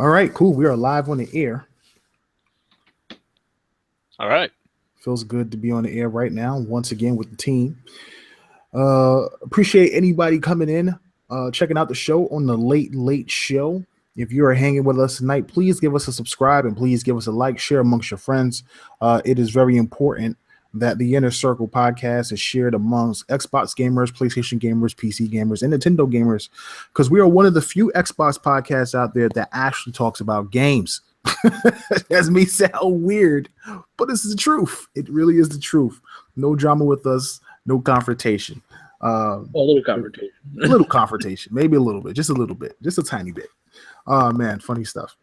All right, cool. We are live on the air. All right. Feels good to be on the air right now, once again with the team. Appreciate anybody coming in, checking out the show on the late show. If you are hanging with us tonight, please give us a subscribe and please give us a like, share amongst your friends. It is very important that the Inner Circle podcast is shared amongst Xbox gamers, PlayStation gamers, PC gamers, and Nintendo gamers, because we are one of the few Xbox podcasts out there that actually talks about games. That may sound weird, but this is the truth. It really is the truth. No drama with us, no confrontation. A little confrontation. A little confrontation, maybe a little bit, just a tiny bit. Man, funny stuff.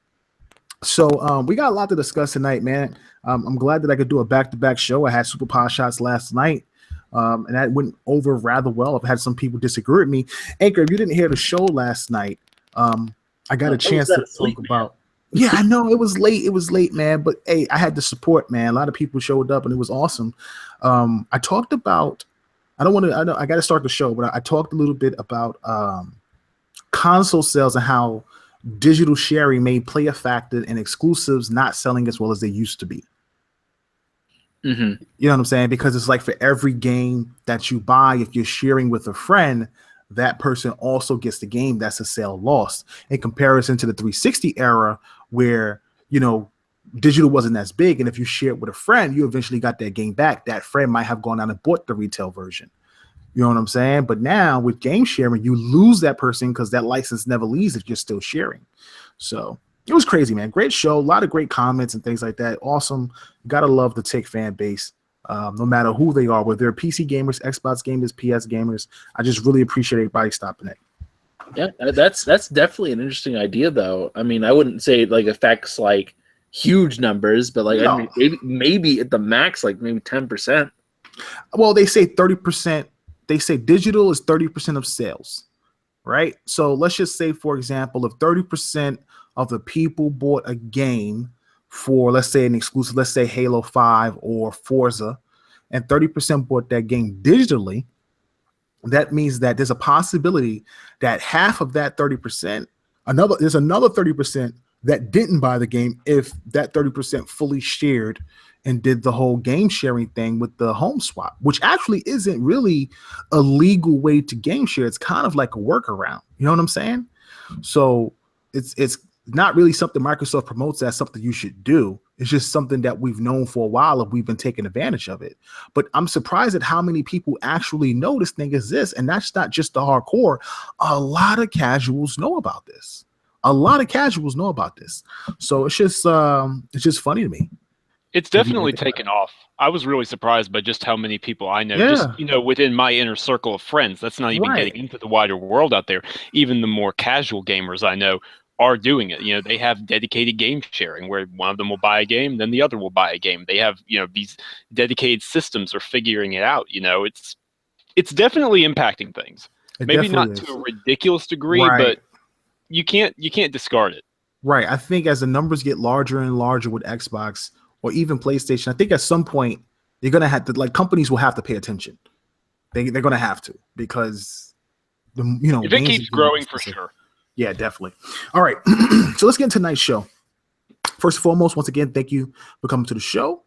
So we got a lot to discuss tonight, man. I'm glad that I could do a back-to-back show. I had Super Pod Shots last night, and that went over rather well. I've had some people disagree with me. Anchor, if you didn't hear the show last night, I got a chance to talk about. Yeah, I know it was late. It was late, man. But hey, I had the support, man. A lot of people showed up, and it was awesome. I talked about. I got to start the show, but I talked a little bit about console sales and how digital sharing may play a factor in exclusives not selling as well as they used to be. Mm-hmm. You know what I'm saying? Because it's like for every game that you buy, if you're sharing with a friend, that person also gets the game. That's a sale lost. In comparison to the 360 era, where, you know, digital wasn't as big, and if you share it with a friend, you eventually got that game back. That friend might have gone out and bought the retail version. You know what I'm saying? But now with game sharing, you lose that person because that license never leaves if you're still sharing. So it was crazy, man. Great show. A lot of great comments and things like that. Awesome. Gotta love the Tick fan base. No matter who they are, whether they're PC gamers, Xbox gamers, PS gamers. I just really appreciate everybody stopping it. Yeah, that's definitely an interesting idea, though. I mean, I wouldn't say it like affects like huge numbers, but like No. I mean, maybe at the max, like maybe 10%. Well, they say 30%. They say digital is 30% of sales, right? So let's just say, for example, if 30% of the people bought a game for, let's say, an exclusive, let's say Halo 5 or Forza, and 30% bought that game digitally, that means that there's a possibility that half of that 30%, there's another 30% that didn't buy the game if that 30% fully shared and did the whole game sharing thing with the home swap, which actually isn't really a legal way to game share. It's kind of like a workaround. You know what I'm saying? So it's not really something Microsoft promotes as something you should do. It's just something that we've known for a while and we've been taking advantage of it. But I'm surprised at how many people actually know this thing exists. And that's not just the hardcore. A lot of casuals know about this. So it's just funny to me. It's definitely taken off. I was really surprised by just how many people I know, just, you know, within my inner circle of friends. That's not even getting into the wider world out there. Even the more casual gamers I know are doing it. You know, they have dedicated game sharing where one of them will buy a game, then the other will buy a game. They have, you know, these dedicated systems are figuring it out. You know, it's definitely impacting things. Maybe not to a ridiculous degree, but you can't discard it. Right. I think as the numbers get larger and larger with Xbox or even PlayStation, I think at some point you're gonna have to, like, companies will have to pay attention. They're gonna have to, because if it keeps growing, for sure. Yeah, definitely. All right. So let's get into tonight's show. First and foremost, once again, thank you for coming to the show.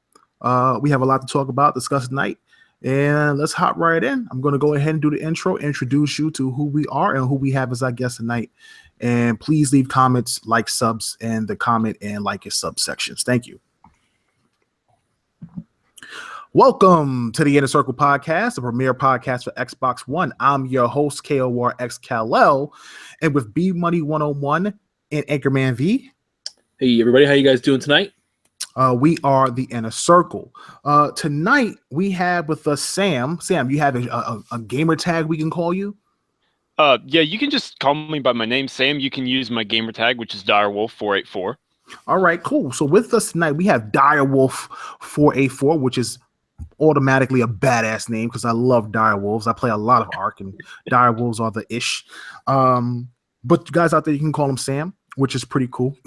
We have a lot to talk about, discuss tonight, and let's hop right in. I'm going to go ahead and do the intro, introduce you to who we are and who we have as our guest tonight. And please leave comments, like, subs, in the comment and like your subsections. Thank you. Welcome to the Inner Circle Podcast, the premier podcast for Xbox One. I'm your host, KORX Kal-El, and with B Money 101 and Anchorman V. Hey, everybody. How you guys doing tonight? We are the Inner Circle. Tonight, we have with us Sam. Sam, you have a gamer tag we can call you? Yeah, you can just call me by my name, Sam. You can use my gamer tag, which is Direwolf484. All right, cool. So with us tonight, we have Direwolf484, which is automatically a badass name because I love direwolves. I play a lot of Ark, and direwolves are the ish. But you guys out there, you can call him Sam, which is pretty cool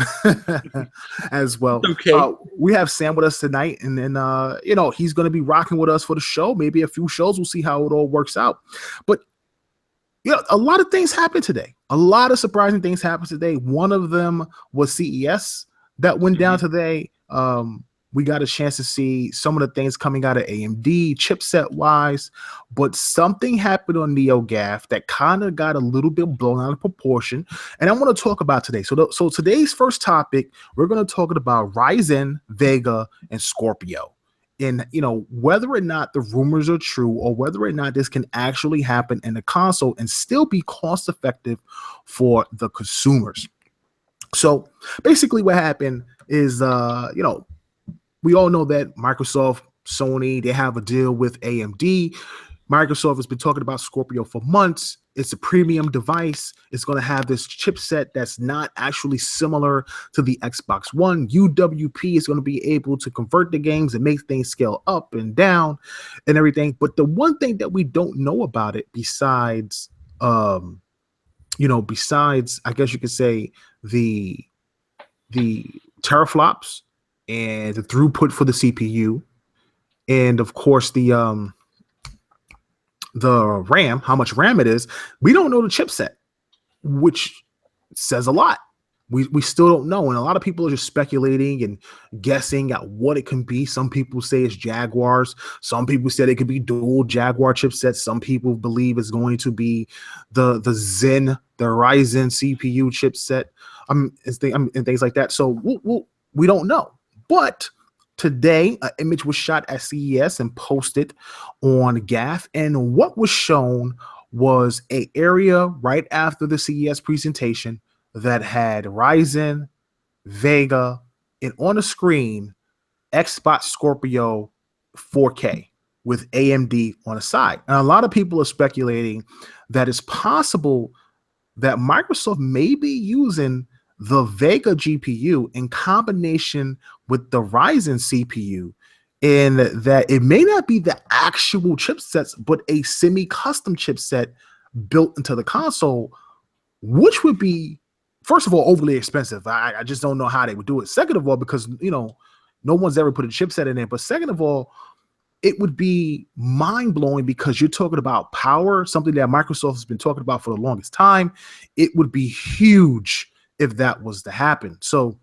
as well. Okay. We have Sam with us tonight, and then he's going to be rocking with us for the show. Maybe a few shows. We'll see how it all works out. But Yeah, a lot of things happened today. A lot of surprising things happened today. One of them was CES that went down today. We got a chance to see some of the things coming out of AMD chipset wise, but something happened on NeoGAF that kind of got a little bit blown out of proportion. And I want to talk about today. So today's first topic, we're going to talk about Ryzen, Vega, and Scorpio. And whether or not the rumors are true or whether or not this can actually happen in the console and still be cost effective for the consumers. So basically what happened is we all know that Microsoft, Sony, they have a deal with AMD. Microsoft has been talking about Scorpio for months. It's a premium device. It's going to have this chipset that's not actually similar to the Xbox One. UWP is going to be able to convert the games and make things scale up and down and everything. But the one thing that we don't know about it besides, besides, I guess you could say the teraflops and the throughput for the CPU, and of course the RAM, how much RAM it is, we don't know the chipset, which says a lot. We still don't know, and a lot of people are just speculating and guessing at what it can be. Some people say it's Jaguars. Some people said it could be dual Jaguar chipsets. Some people believe it's going to be the Ryzen CPU chipset, and things like that. So we don't know. But today, an image was shot at CES and posted on GAF, and what was shown was an area right after the CES presentation that had Ryzen, Vega, and on the screen, Xbox Scorpio 4K with AMD on the side. And a lot of people are speculating that it's possible that Microsoft may be using the Vega GPU in combination with the Ryzen CPU, and that it may not be the actual chipsets, but a semi-custom chipset built into the console, which would be, first of all, overly expensive. I just don't know how they would do it. Second of all, because no one's ever put a chipset in there. But second of all, it would be mind-blowing because you're talking about power, something that Microsoft has been talking about for the longest time. It would be huge if that was to happen. So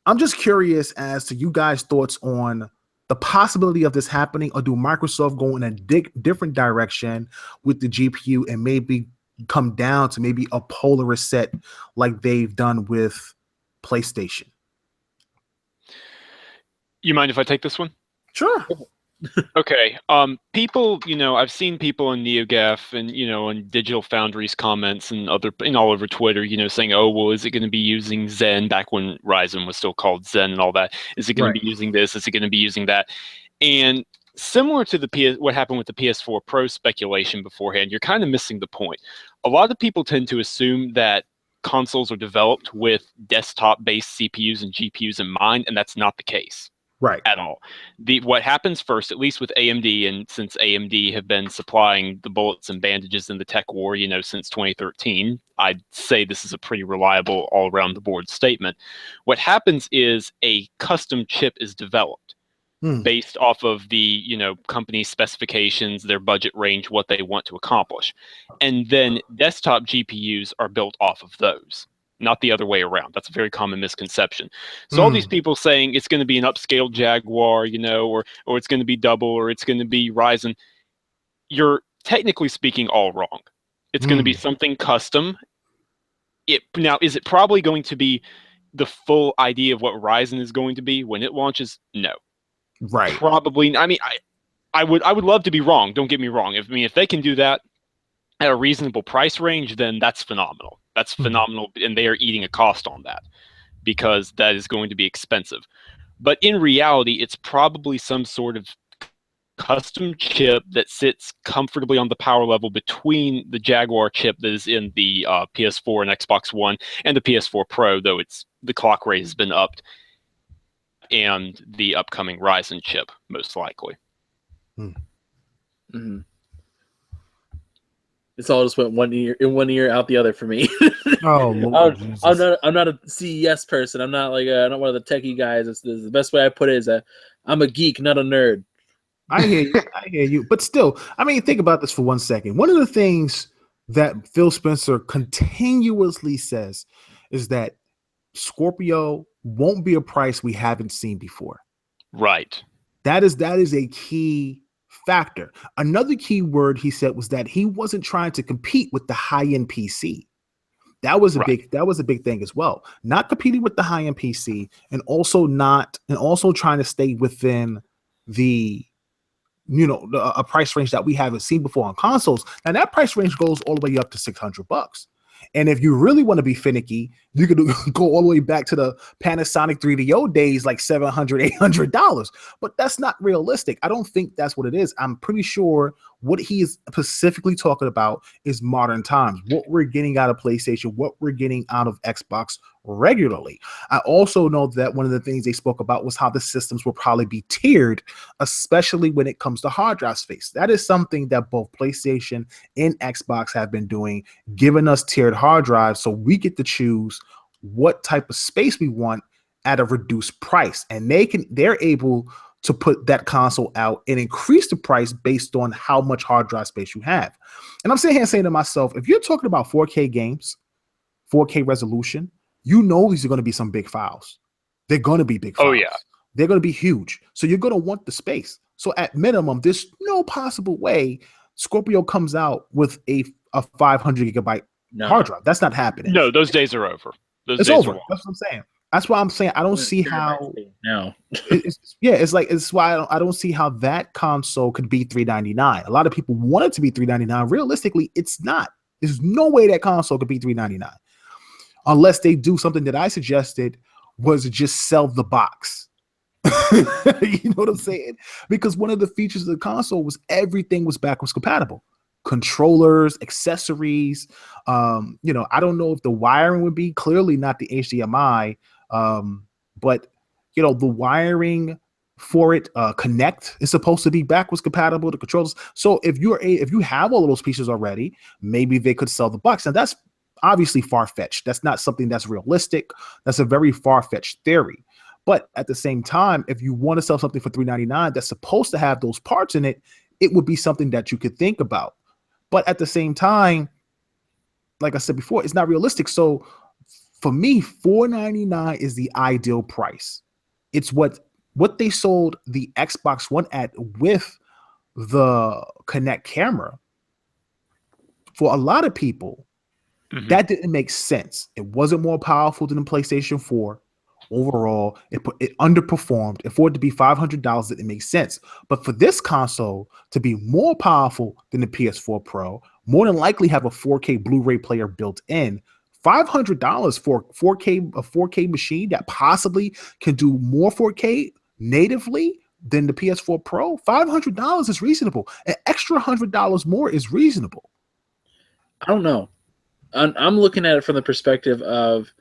I'm just curious as to you guys' thoughts on the possibility of this happening, or do Microsoft go in a different direction with the GPU and maybe come down to maybe a Polaris set like they've done with PlayStation? You mind if I take this one? Sure. Okay. People, I've seen people in NeoGAF and, in Digital Foundry's comments and all over Twitter, saying, oh, well, is it going to be using Zen back when Ryzen was still called Zen and all that? Is it going to be using this? Is it going to be using that? And similar to what happened with the PS4 Pro speculation beforehand, you're kind of missing the point. A lot of people tend to assume that consoles are developed with desktop-based CPUs and GPUs in mind, and that's not the case. Right. At all. What happens first, at least with AMD, and since AMD have been supplying the bullets and bandages in the tech war, since 2013, I'd say this is a pretty reliable all around the board statement. What happens is a custom chip is developed based off of the, company specifications, their budget range, what they want to accomplish. And then desktop GPUs are built off of those. Not the other way around. That's a very common misconception. So all these people saying it's going to be an upscale Jaguar, or it's going to be double, or it's going to be Ryzen, you're technically speaking all wrong. It's going to be something custom. Now, is it probably going to be the full idea of what Ryzen is going to be when it launches? No. Right. Probably. I mean, I would love to be wrong. Don't get me wrong. If they can do that at a reasonable price range, then that's phenomenal. That's phenomenal, and they are eating a cost on that because that is going to be expensive. But in reality, it's probably some sort of custom chip that sits comfortably on the power level between the Jaguar chip that is in the PS4 and Xbox One and the PS4 Pro, though the clock rate has been upped, and the upcoming Ryzen chip, most likely. It's all just went one ear out the other for me. Oh, Lord I'm not a CES person. I'm not not one of the techie guys. It's the best way I put it is I'm a geek, not a nerd. I hear you. But still, think about this for 1 second. One of the things that Phil Spencer continuously says is that Scorpio won't be a price we haven't seen before. Right. That is a key factor. Another key word he said was that he wasn't trying to compete with the high-end PC. That was a big thing as well. Not competing with the high-end PC and also trying to stay within the a price range that we haven't seen before on consoles. Now that price range goes all the way up to $600. And if you really want to be finicky, you could go all the way back to the Panasonic 3DO days, like $700, $800. But that's not realistic. I don't think that's what it is. I'm pretty sure what he is specifically talking about is modern times, what we're getting out of PlayStation, what we're getting out of Xbox regularly. I also know that one of the things they spoke about was how the systems will probably be tiered, especially when it comes to hard drive space. That is something that both PlayStation and Xbox have been doing, giving us tiered hard drives so we get to choose what type of space we want at a reduced price. And they're able to put that console out and increase the price based on how much hard drive space you have. And I'm sitting here saying to myself, if you're talking about 4K games, 4K resolution, you know these are going to be some big files. They're going to be big files. Oh, yeah. They're going to be huge. So you're going to want the space. So at minimum, there's no possible way Scorpio comes out with a 500 gigabyte hard drive. That's not happening. No, those days are over. It's over. That's what I'm saying. That's why I'm saying I don't see how. No. It's why I don't see how that console could be $399. A lot of people want it to be $399. Realistically, it's not. There's no way that console could be $399 unless they do something that I suggested, was just sell the box. You know what I'm saying? Because one of the features of the console was everything was backwards compatible. Controllers, accessories. I don't know if the wiring would be, clearly not the HDMI. But the wiring for it, Connect is supposed to be backwards compatible to controllers. So if you have all of those pieces already, maybe they could sell the box. Now that's obviously far-fetched. That's not something that's realistic. That's a very far-fetched theory. But at the same time, if you want to sell something for $399 that's supposed to have those parts in it, it would be something that you could think about. But at the same time, like I said before, it's not realistic. So for me, $499 is the ideal price. It's what they sold the Xbox One at with the Kinect camera. For a lot of people, that didn't make sense. It wasn't more powerful than the PlayStation 4. Overall, it underperformed. And for it to be $500, it makes sense. But for this console to be more powerful than the PS4 Pro, more than likely have a 4K Blu-ray player built in, $500 for a 4K machine that possibly can do more 4K natively than the PS4 Pro, $500 is reasonable. An extra $100 more is reasonable. I don't know. I'm looking at it from the perspective of,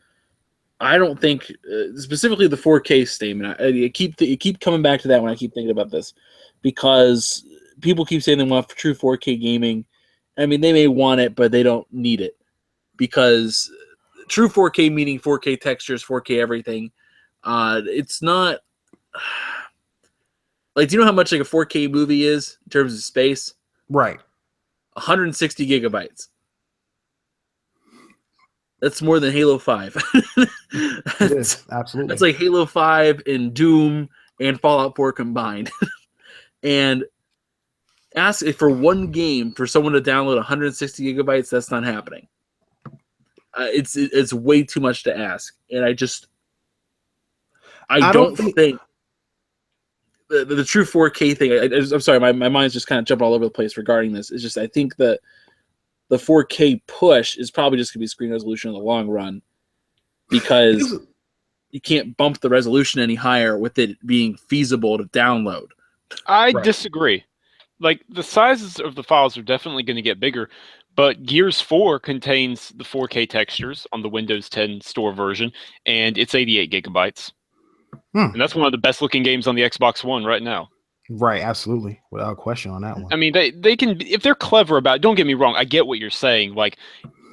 I don't think specifically the 4K statement. I keep coming back to that when I keep thinking about this, because people keep saying they want true 4K gaming. I mean, they may want it, but they don't need it, because true 4K meaning 4K textures, 4K everything. It's not like, do you know how much like a 4K movie is in terms of space? Right. 160 gigabytes. That's more than Halo 5. It is, absolutely. That's like Halo 5 and Doom and Fallout 4 combined. And ask if for one game for someone to download 160 gigabytes, that's not happening. It's way too much to ask. And I don't think the true 4K thing, I'm sorry, my mind's just kind of jumping all over the place regarding this. It's just, I think that the 4K push is probably just going to be screen resolution in the long run, because you can't bump the resolution any higher with it being feasible to download. I disagree. Like, the sizes of the files are definitely going to get bigger, but Gears 4 contains the 4K textures on the Windows 10 store version, and it's 88 gigabytes. And that's one of the best looking games on the Xbox One right now. Right, absolutely, without question on that one. I mean, they can, if they're clever about it, don't get me wrong, I get what you're saying. Like,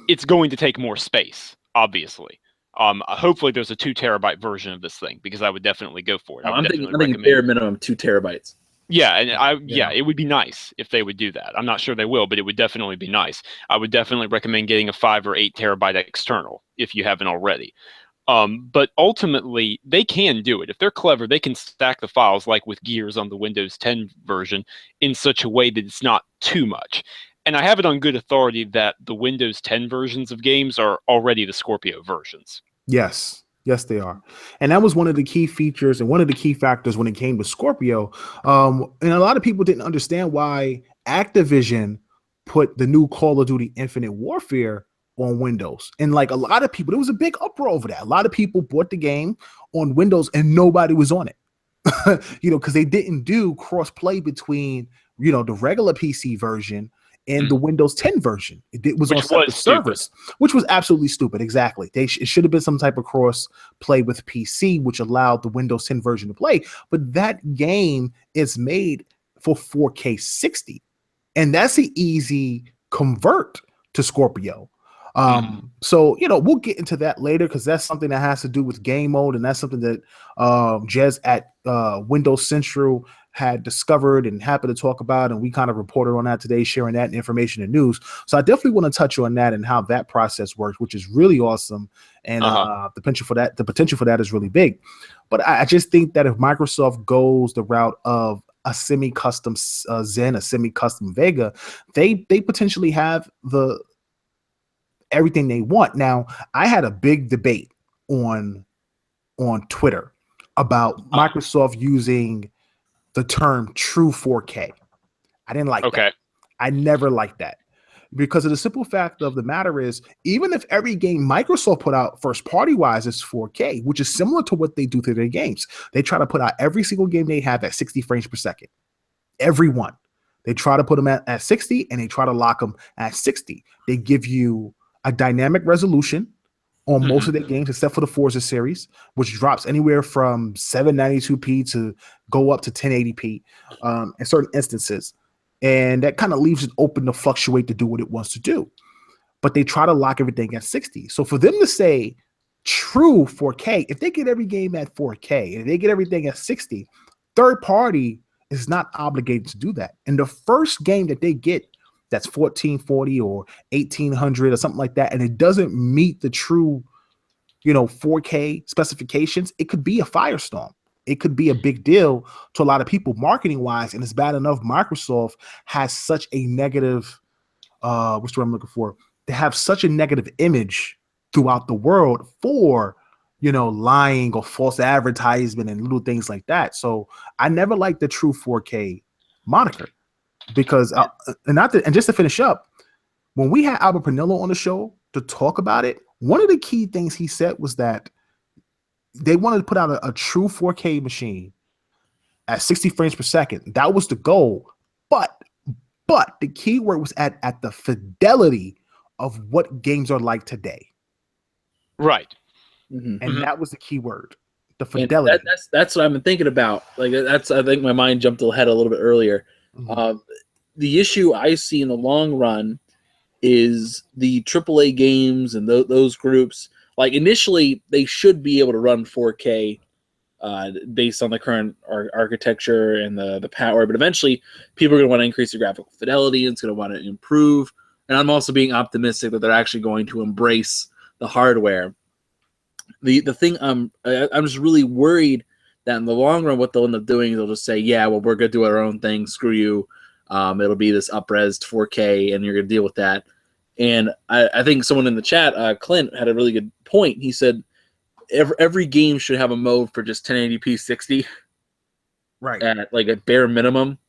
it's going to take more space, obviously. Hopefully there's a 2 terabyte version of this thing, because I would definitely go for it. I'm thinking bare minimum 2 terabytes. Yeah, and it would be nice if they would do that. I'm not sure they will, but it would definitely be nice. I would definitely recommend getting a 5 or 8 terabyte external if you haven't already. But ultimately, they can do it. If they're clever, they can stack the files like with Gears on the Windows 10 version in such a way that it's not too much. And I have it on good authority that the Windows 10 versions of games are already the Scorpio versions. Yes. Yes, they are. And that was one of the key features and one of the key factors when it came to Scorpio. And a lot of people didn't understand why Activision put the new Call of Duty Infinite Warfare on Windows. And like a lot of people, there was a big uproar over that. A lot of people bought the game on Windows and nobody was on it. Because they didn't do cross-play between, the regular PC version and the Windows 10 version. It was on separate servers, which was absolutely stupid. Exactly. It should have been some type of cross play with PC, which allowed the Windows 10 version to play. But that game is made for 4K 60. And that's an easy convert to Scorpio. So, we'll get into that later because that's something that has to do with game mode. And that's something that Jez at Windows Central had discovered and happened to talk about, and we kind of reported on that today, sharing that information and news. So I definitely want to touch on that and how that process works, which is really awesome, and the potential for that is really big. But I just think that if Microsoft goes the route of a semi-custom Zen, a semi-custom Vega, they potentially have everything they want. Now, I had a big debate on Twitter about Microsoft using the term true 4K. I didn't like that. I never liked that because of the simple fact of the matter is, even if every game Microsoft put out first party wise is 4K, which is similar to what they do to their games, they try to put out every single game they have at 60 frames per second. Every one. They try to put them at 60 and they try to lock them at 60. They give you a dynamic resolution on most of their games, except for the Forza series, which drops anywhere from 792p to go up to 1080p in certain instances. And that kind of leaves it open to fluctuate to do what it wants to do. But they try to lock everything at 60. So for them to say true 4K, if they get every game at 4K and they get everything at 60, third party is not obligated to do that. And the first game that they get that's 1440 or 1800 or something like that, and it doesn't meet the true, 4K specifications, it could be a firestorm. It could be a big deal to a lot of people marketing wise, and it's bad enough Microsoft has such a negative, what's the word I'm looking for? They have such a negative image throughout the world for, lying or false advertisement and little things like that. So I never liked the true 4K moniker. Because and just to finish up, when we had Albert Pernillo on the show to talk about it, one of the key things he said was that they wanted to put out a true 4K machine at 60 frames per second. That was the goal. But the key word was at the fidelity of what games are like today. Right. And that was the key word. The fidelity. That's what I've been thinking about. Like I think my mind jumped ahead a little bit earlier. The issue I see in the long run is the AAA games and those groups. Like initially, they should be able to run 4K based on the current architecture and the power. But eventually, people are going to want to increase the graphical fidelity and it's going to want to improve. And I'm also being optimistic that they're actually going to embrace the hardware. The thing I'm just really worried that in the long run, what they'll end up doing is they'll just say, yeah, well, we're going to do our own thing. Screw you. It'll be this up-resed 4K, and you're going to deal with that. And I think someone in the chat, Clint, had a really good point. He said every game should have a mode for just 1080p 60. Right. At like a bare minimum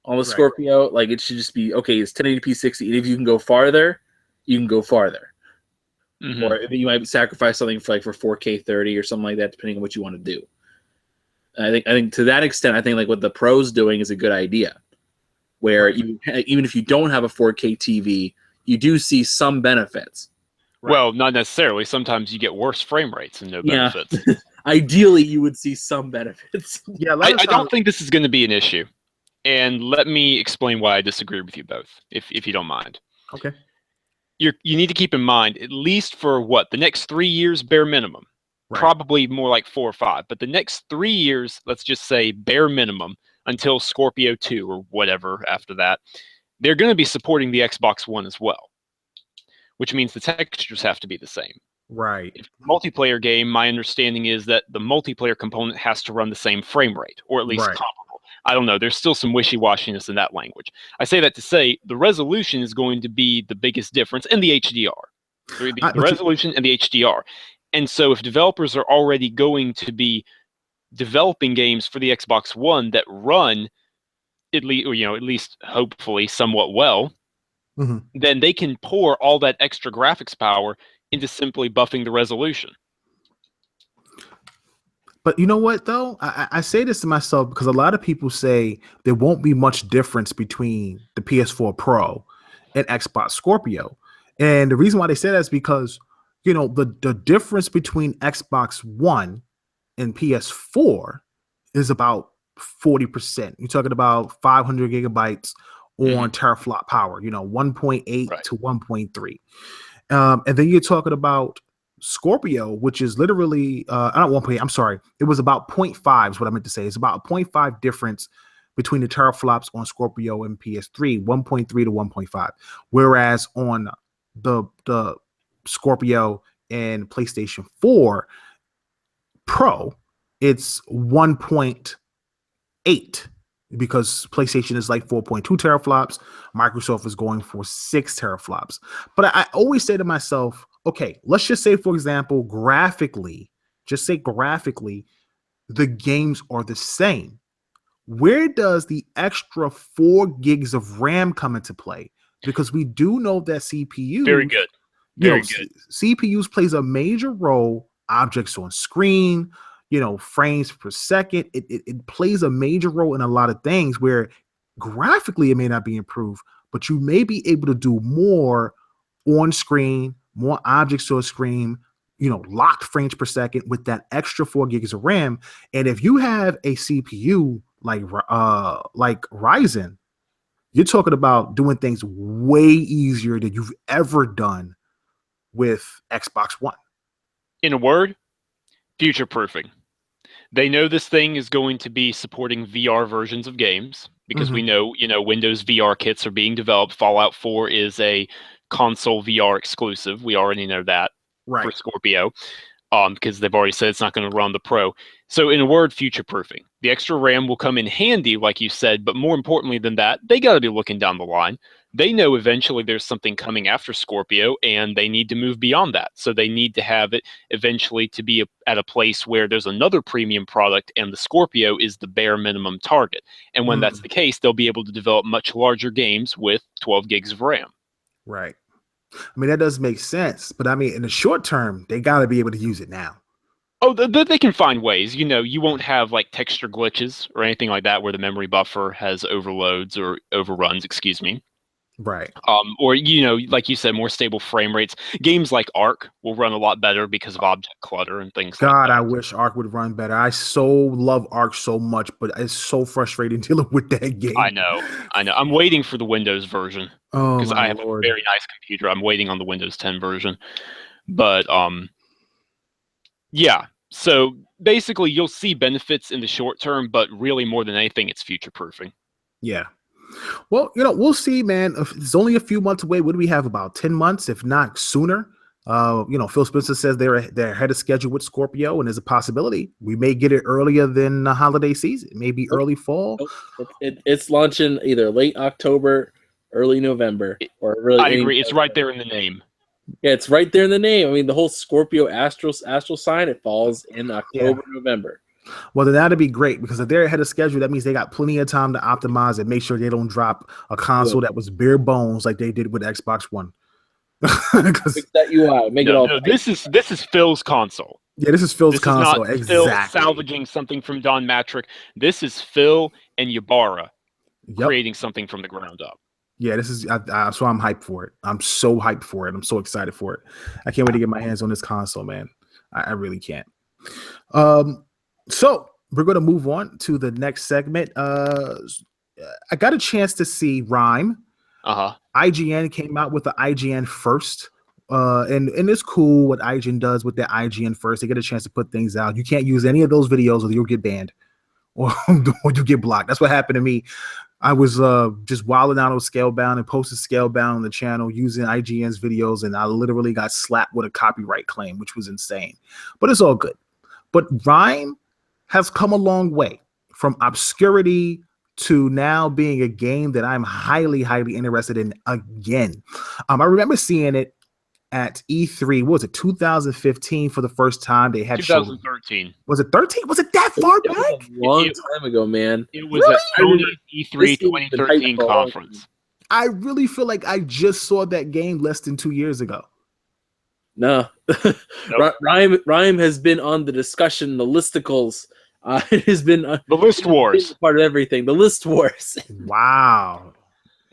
on the Scorpio. Like it should just be, okay, it's 1080p 60. And if you can go farther, you can go farther. Or you might sacrifice something for 4K 30 or something like that, depending on what you want to do. I think to that extent, I think like what the Pro's doing is a good idea, where even if you don't have a 4K TV, you do see some benefits. Right. Well, not necessarily. Sometimes you get worse frame rates and no benefits. Ideally, you would see some benefits. Yeah, I don't think this is going to be an issue. And let me explain why I disagree with you both, if you don't mind. Okay. You need to keep in mind, at least for the next 3 years, bare minimum. Right. Probably more like 4 or 5. But the next 3 years, let's just say bare minimum, until Scorpio 2 or whatever after that, they're going to be supporting the Xbox One as well, which means the textures have to be the same. Right. If it's a multiplayer game, my understanding is that the multiplayer component has to run the same frame rate, or at least comparable. I don't know. There's still some wishy-washiness in that language. I say that to say the resolution is going to be the biggest difference, and the HDR. The resolution and the HDR. And so if developers are already going to be developing games for the Xbox One that run at least hopefully somewhat well, then they can pour all that extra graphics power into simply buffing the resolution. But you know what, though? I say this to myself because a lot of people say there won't be much difference between the PS4 Pro and Xbox Scorpio. And the reason why they say that is because, the difference between Xbox One and PS4 is about 40%. You're talking about 500 gigabytes on teraflop power, 1.8 to 1.3. And then you're talking about Scorpio, which is literally, not 1.8, I'm sorry. It was about 0.5 is what I meant to say. It's about a 0.5 difference between the teraflops on Scorpio and PS3, 1.3 to 1.5. Whereas on the Scorpio and PlayStation 4 Pro, it's 1.8 because PlayStation is like 4.2 teraflops. Microsoft is going for 6 teraflops. But I always say to myself, okay, let's just say, for example, graphically, the games are the same. Where does the extra 4 gigs of RAM come into play? Because we do know that CPU, very good. Very good. CPUs plays a major role. Objects on screen, frames per second. It plays a major role in a lot of things where graphically it may not be improved, but you may be able to do more on screen, more objects on screen, locked frames per second with that extra 4 gigs of RAM. And if you have a CPU like Ryzen, you're talking about doing things way easier than you've ever done with Xbox One. In a word, future-proofing. They know this thing is going to be supporting VR versions of games because we know, Windows VR kits are being developed. Fallout 4 is a console VR exclusive. We already know that for Scorpio because they've already said it's not going to run the Pro. So in a word, future-proofing. The extra RAM will come in handy, like you said, but more importantly than that, they got to be looking down the line. They know eventually there's something coming after Scorpio, and they need to move beyond that. So they need to have it eventually to be at a place where there's another premium product, and the Scorpio is the bare minimum target. And when that's the case, they'll be able to develop much larger games with 12 gigs of RAM. Right. I mean, that does make sense. But I mean, in the short term, they got to be able to use it now. Oh, they can find ways. You won't have like texture glitches or anything like that where the memory buffer has overloads or overruns, excuse me. Right. Or, like you said, more stable frame rates. Games like Ark will run a lot better because of object clutter and things like that. God, I wish Ark would run better. I so love Ark so much, but it's so frustrating dealing with that game. I know. I'm waiting for the Windows version because I have a very nice computer. I'm waiting on the Windows 10 version. But, yeah. So basically, you'll see benefits in the short term, but really more than anything, it's future-proofing. Yeah. Well, we'll see, man. It's only a few months away. What do we have? About 10 months, if not sooner. Phil Spencer says they're ahead of schedule with Scorpio, and there's a possibility we may get it earlier than the holiday season, maybe early fall. It's launching either late October, early November, or really. I agree. It's right there in the name. Yeah, it's right there in the name. I mean, the whole Scorpio astral sign, it falls in October, November. Well, then that'd be great because if they're ahead of schedule, that means they got plenty of time to optimize and make sure they don't drop a console that was bare bones like they did with Xbox One. Fix that UI, make it all. No, this is Phil's console. Yeah, this is Phil's console. Not exactly. Phil salvaging something from Don Matrick. This is Phil and Ybarra creating something from the ground up. Yeah, this is so I'm hyped for it. I'm so hyped for it. I'm so excited for it. I can't wait to get my hands on this console, man. I really can't. So we're going to move on to the next segment. I got a chance to see Rime. IGN came out with the IGN first. And it's cool what IGN does with their IGN first. They get a chance to put things out. You can't use any of those videos or you'll get banned. or you get blocked. That's what happened to me. I was just wilding out on Scalebound and posted Scalebound on the channel using IGN's videos, and I literally got slapped with a copyright claim, which was insane. But it's all good. But Rime has come a long way from obscurity to now being a game that I'm highly, highly interested in again. I remember seeing it at E3. What was it, 2015 for the first time? They had 2013. Was it 13? Was it that far back? A long time ago, man. It was at Sony's E3 2013 conference. I really feel like I just saw that game less than 2 years ago. No. Nope. Rime has been on the discussion, the listicles. It has been the list wars. Part of everything. The list wars. Wow.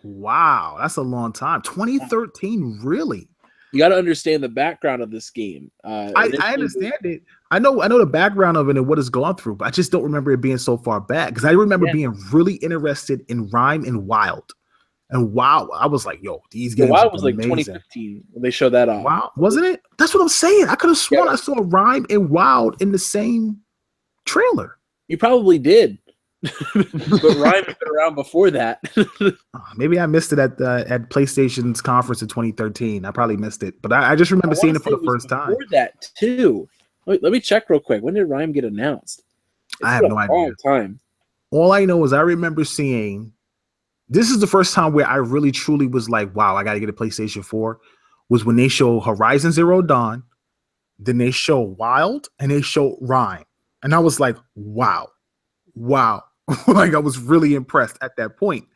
That's a long time. 2013, really? You got to understand the background of this game. I understand it. I know the background of it and what it's gone through, but I just don't remember it being so far back. Because I remember being really interested in Rime and Wild. And WoW, I was like, yo, these games WoW was amazing. Like 2015 when they showed that off. WoW, wasn't it? That's what I'm saying. I could have sworn I saw Rime and Wild in the same trailer. You probably did. But Rime has been around before that. Maybe I missed it at PlayStation's conference in 2013. I probably missed it, but I just remember seeing it for the first time. Before that too. Let me check real quick. When did Rime get announced? I have no idea. Long time. All I know is I remember seeing. This is the first time where I really truly was like, wow, I got to get a PlayStation 4. Was when they show Horizon Zero Dawn, then they show Wild, and they show Rime, and I was like, wow. Like I was really impressed at that point.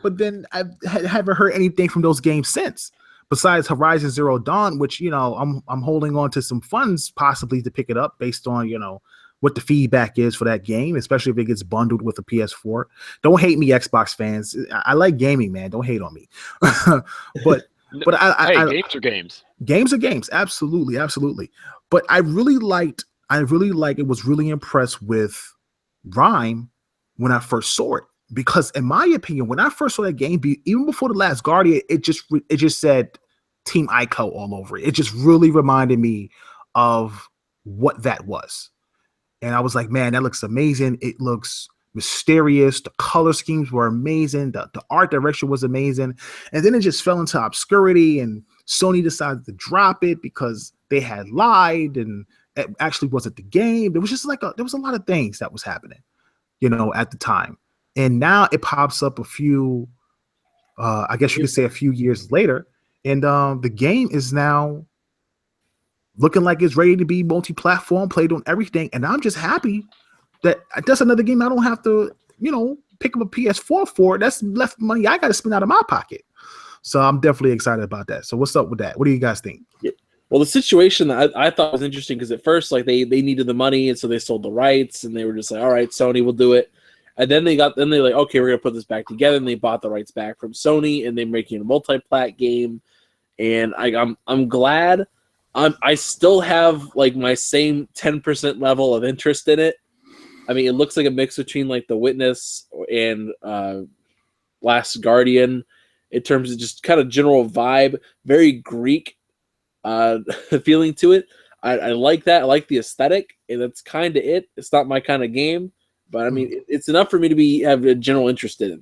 But then I haven't heard anything from those games since, besides Horizon Zero Dawn, which, you know, I'm holding on to some funds possibly to pick it up based on, you know, what the feedback is for that game, especially if it gets bundled with a PS4. Don't hate me, Xbox fans. I like gaming, man. Don't hate on me. but games are games. Games are games. Absolutely. But I really was really impressed with Rime when I first saw it, because in my opinion, when I first saw that game, even before The Last Guardian, it just said Team Ico all over it. It just really reminded me of what that was. And I was like, man, that looks amazing. It looks mysterious. The color schemes were amazing. The art direction was amazing. And then it just fell into obscurity, and Sony decided to drop it because they had lied and it actually wasn't the game. There was just like there was a lot of things that was happening, you know, at the time. And now it pops up a few, I guess you could say a few years later. And the game is now looking like it's ready to be multi-platform, played on everything. And I'm just happy that that's another game I don't have to, you know, pick up a PS4 for. That's less money I got to spend out of my pocket. So I'm definitely excited about that. So what's up with that? What do you guys think? Yeah. Well, the situation that I thought was interesting, because at first, like, they needed the money, and so they sold the rights, and they were just like, all right, Sony will do it. And then they're like, okay, we're gonna put this back together, and they bought the rights back from Sony, and they're making a multi-plat game. And I'm glad. I still have like my same 10% level of interest in it. I mean, it looks like a mix between like The Witness and Last Guardian in terms of just kind of general vibe, very Greek feeling to it. I like that. I like the aesthetic, and that's kind of it. It's not my kind of game, but I mean, it's enough for me to have a general interest in it.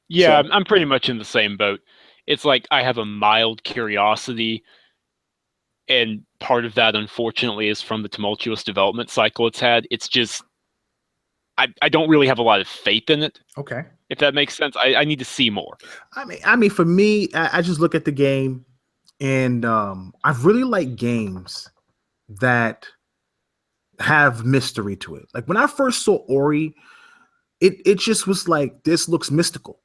Yeah, so I'm pretty much in the same boat. It's like I have a mild curiosity, and part of that, unfortunately, is from the tumultuous development cycle it's had. It's just I don't really have a lot of faith in it. Okay. If that makes sense. I need to see more. I mean, for me, I just look at the game, and I really like games that have mystery to it. Like when I first saw Ori, it just was like, this looks mystical.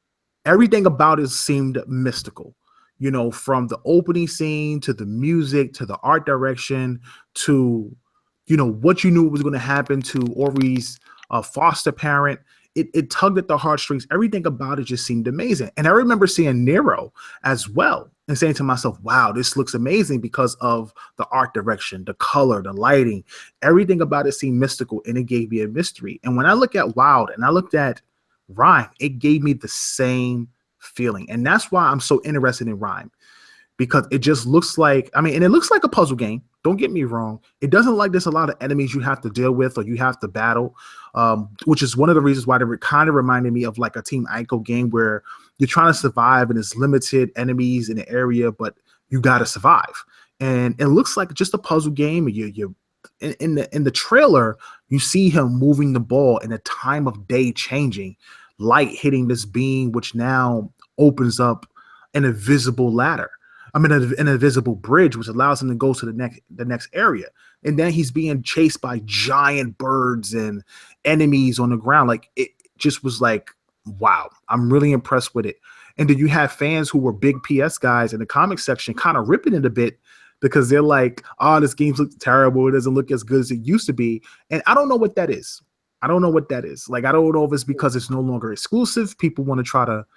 Everything about it seemed mystical, you know, from the opening scene to the music to the art direction to, you know, what you knew was going to happen to Ori's foster parent. It tugged at the heartstrings. Everything about it just seemed amazing. And I remember seeing Nero as well and saying to myself, wow, this looks amazing because of the art direction, the color, the lighting. Everything about it seemed mystical, and it gave me a mystery. And when I look at Wild and I looked at Rime, it gave me the same feeling. And that's why I'm so interested in Rime, because it just looks like, I mean, and it looks like a puzzle game. Don't get me wrong. It doesn't like there's a lot of enemies you have to deal with or you have to battle, which is one of the reasons why they kind of reminded me of like a Team Ico game where you're trying to survive and there's limited enemies in the area, but you got to survive. And it looks like just a puzzle game. You in the trailer, you see him moving the ball in a time of day changing, light hitting this beam, which now opens up an invisible ladder. I mean, an invisible bridge, which allows him to go to the next area. And then he's being chased by giant birds and enemies on the ground. Like, it just was like, wow, I'm really impressed with it. And then you have fans who were big PS guys in the comic section kind of ripping it a bit because they're like, oh, this game looks terrible. It doesn't look as good as it used to be. And I don't know what that is. I don't know what that is. Like, I don't know if it's because it's no longer exclusive. People want to try to,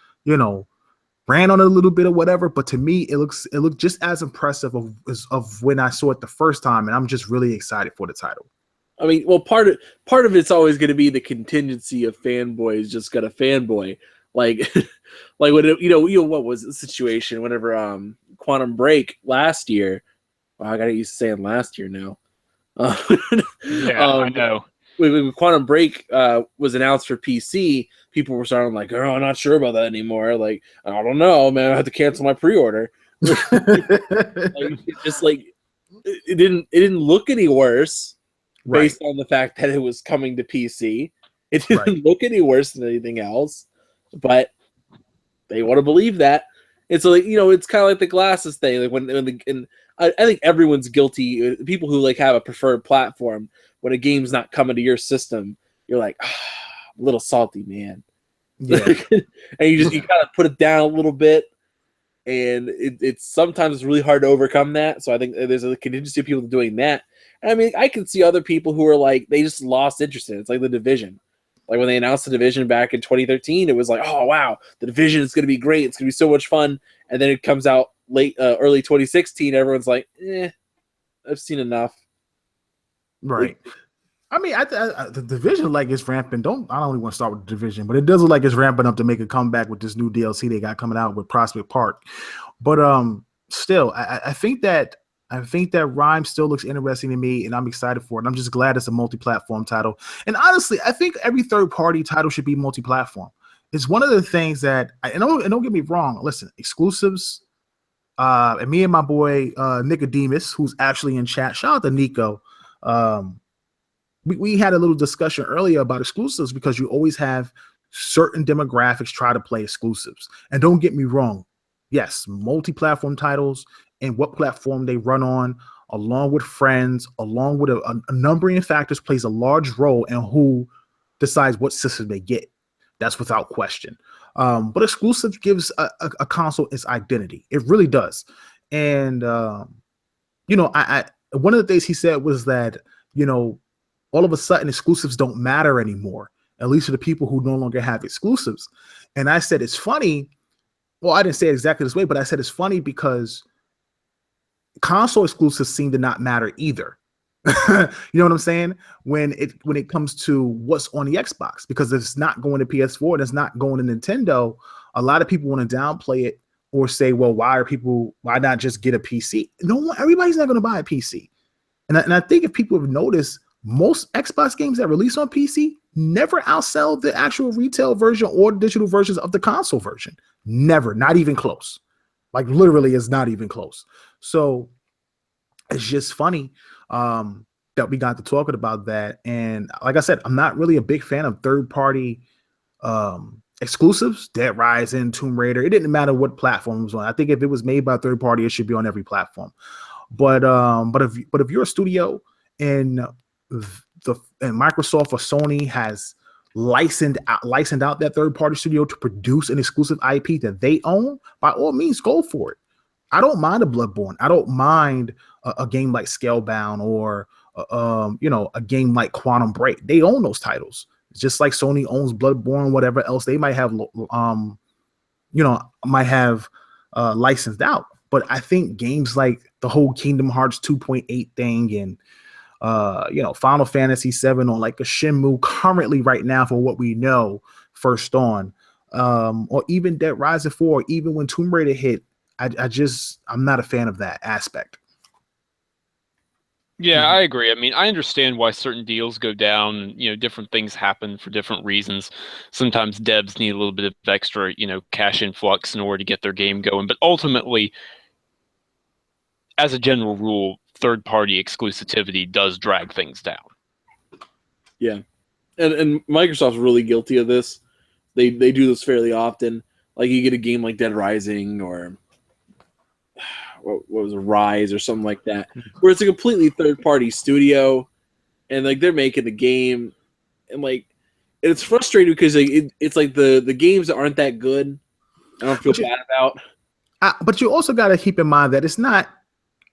ran on it a little bit or whatever, but to me, it looked just as impressive of when I saw it the first time, and I'm just really excited for the title. I mean, well, part of it's always going to be the contingency of fanboys just got a fanboy, like when what was the situation whenever Quantum Break last year? Well, I got used to saying last year now. I know. When Quantum Break was announced for PC, people were starting like, "Oh, I'm not sure about that anymore." Like, I don't know, man. I have to cancel my pre-order. It didn't look any worse based on the fact that it was coming to PC. It didn't look any worse than anything else, but they want to believe that. It's like, it's kind of like the glasses thing. Like I think everyone's guilty. People who like have a preferred platform, when a game's not coming to your system, you're like, a little salty, man. Yeah. And you kind of put it down a little bit, and it's sometimes really hard to overcome that. So I think there's a contingency of people doing that. And I mean, I can see other people who are like, they just lost interest in it. It's like The Division. Like when they announced The Division back in 2013, it was like, oh wow, The Division is going to be great. It's going to be so much fun. And then it comes out early 2016. Everyone's like, I've seen enough. Right. I mean, the Division like it's ramping. I don't really want to start with the Division, but it does look like it's ramping up to make a comeback with this new DLC they got coming out with Prospect Park. But still, I think that Rime still looks interesting to me, and I'm excited for it. I'm just glad it's a multi-platform title. And honestly, I think every third-party title should be multi-platform. It's one of the things that, and don't get me wrong. Listen, exclusives. And me and my boy Nicodemus, who's actually in chat. Shout out to Nico. We had a little discussion earlier about exclusives because you always have certain demographics try to play exclusives. And don't get me wrong. Yes, multi-platform titles and what platform they run on, along with friends, along with a numbering of factors plays a large role in who decides what system they get. That's without question. But exclusive gives a console its identity. It really does. And, I one of the things he said was that, all of a sudden exclusives don't matter anymore, at least to the people who no longer have exclusives. And I said, it's funny. Well, I didn't say it exactly this way, but I said it's funny because console exclusives seem to not matter either. You know what I'm saying? When it comes to what's on the Xbox, because if it's not going to PS4 and it's not going to Nintendo, a lot of people want to downplay it or say, well, why not just get a PC? No, everybody's not going to buy a PC. And I think if people have noticed, most Xbox games that release on PC never outsell the actual retail version or digital versions of the console version. Never, not even close. Like literally, it's not even close. So it's just funny that we got to talking about that. And like I said, I'm not really a big fan of third-party exclusives. Dead Rising, Tomb Raider. It didn't matter what platform it was on. I think if it was made by a third party, it should be on every platform. But if you're a studio and Microsoft or Sony has licensed out that third-party studio to produce an exclusive IP that they own, by all means, go for it. I don't mind a Bloodborne. I don't mind a game like Scalebound or a game like Quantum Break. They own those titles. It's just like Sony owns Bloodborne, whatever else they might have, licensed out. But I think games like the whole Kingdom Hearts 2.8 thing and Final Fantasy 7 on like a Shenmue currently right now for what we know first on, or even Dead Rising 4, even when Tomb Raider hit, I'm not a fan of that aspect. Yeah, I agree. I mean, I understand why certain deals go down. You know, different things happen for different reasons. Sometimes devs need a little bit of extra, cash influx in order to get their game going. But ultimately, as a general rule, third-party exclusivity does drag things down. Yeah, and Microsoft's really guilty of this. They do this fairly often. Like you get a game like Dead Rising or what was it, Rise or something like that, where it's a completely third-party studio, and like they're making the game, and like it's frustrating because it's like the games that aren't that good, I don't feel bad about. But you also got to keep in mind that it's not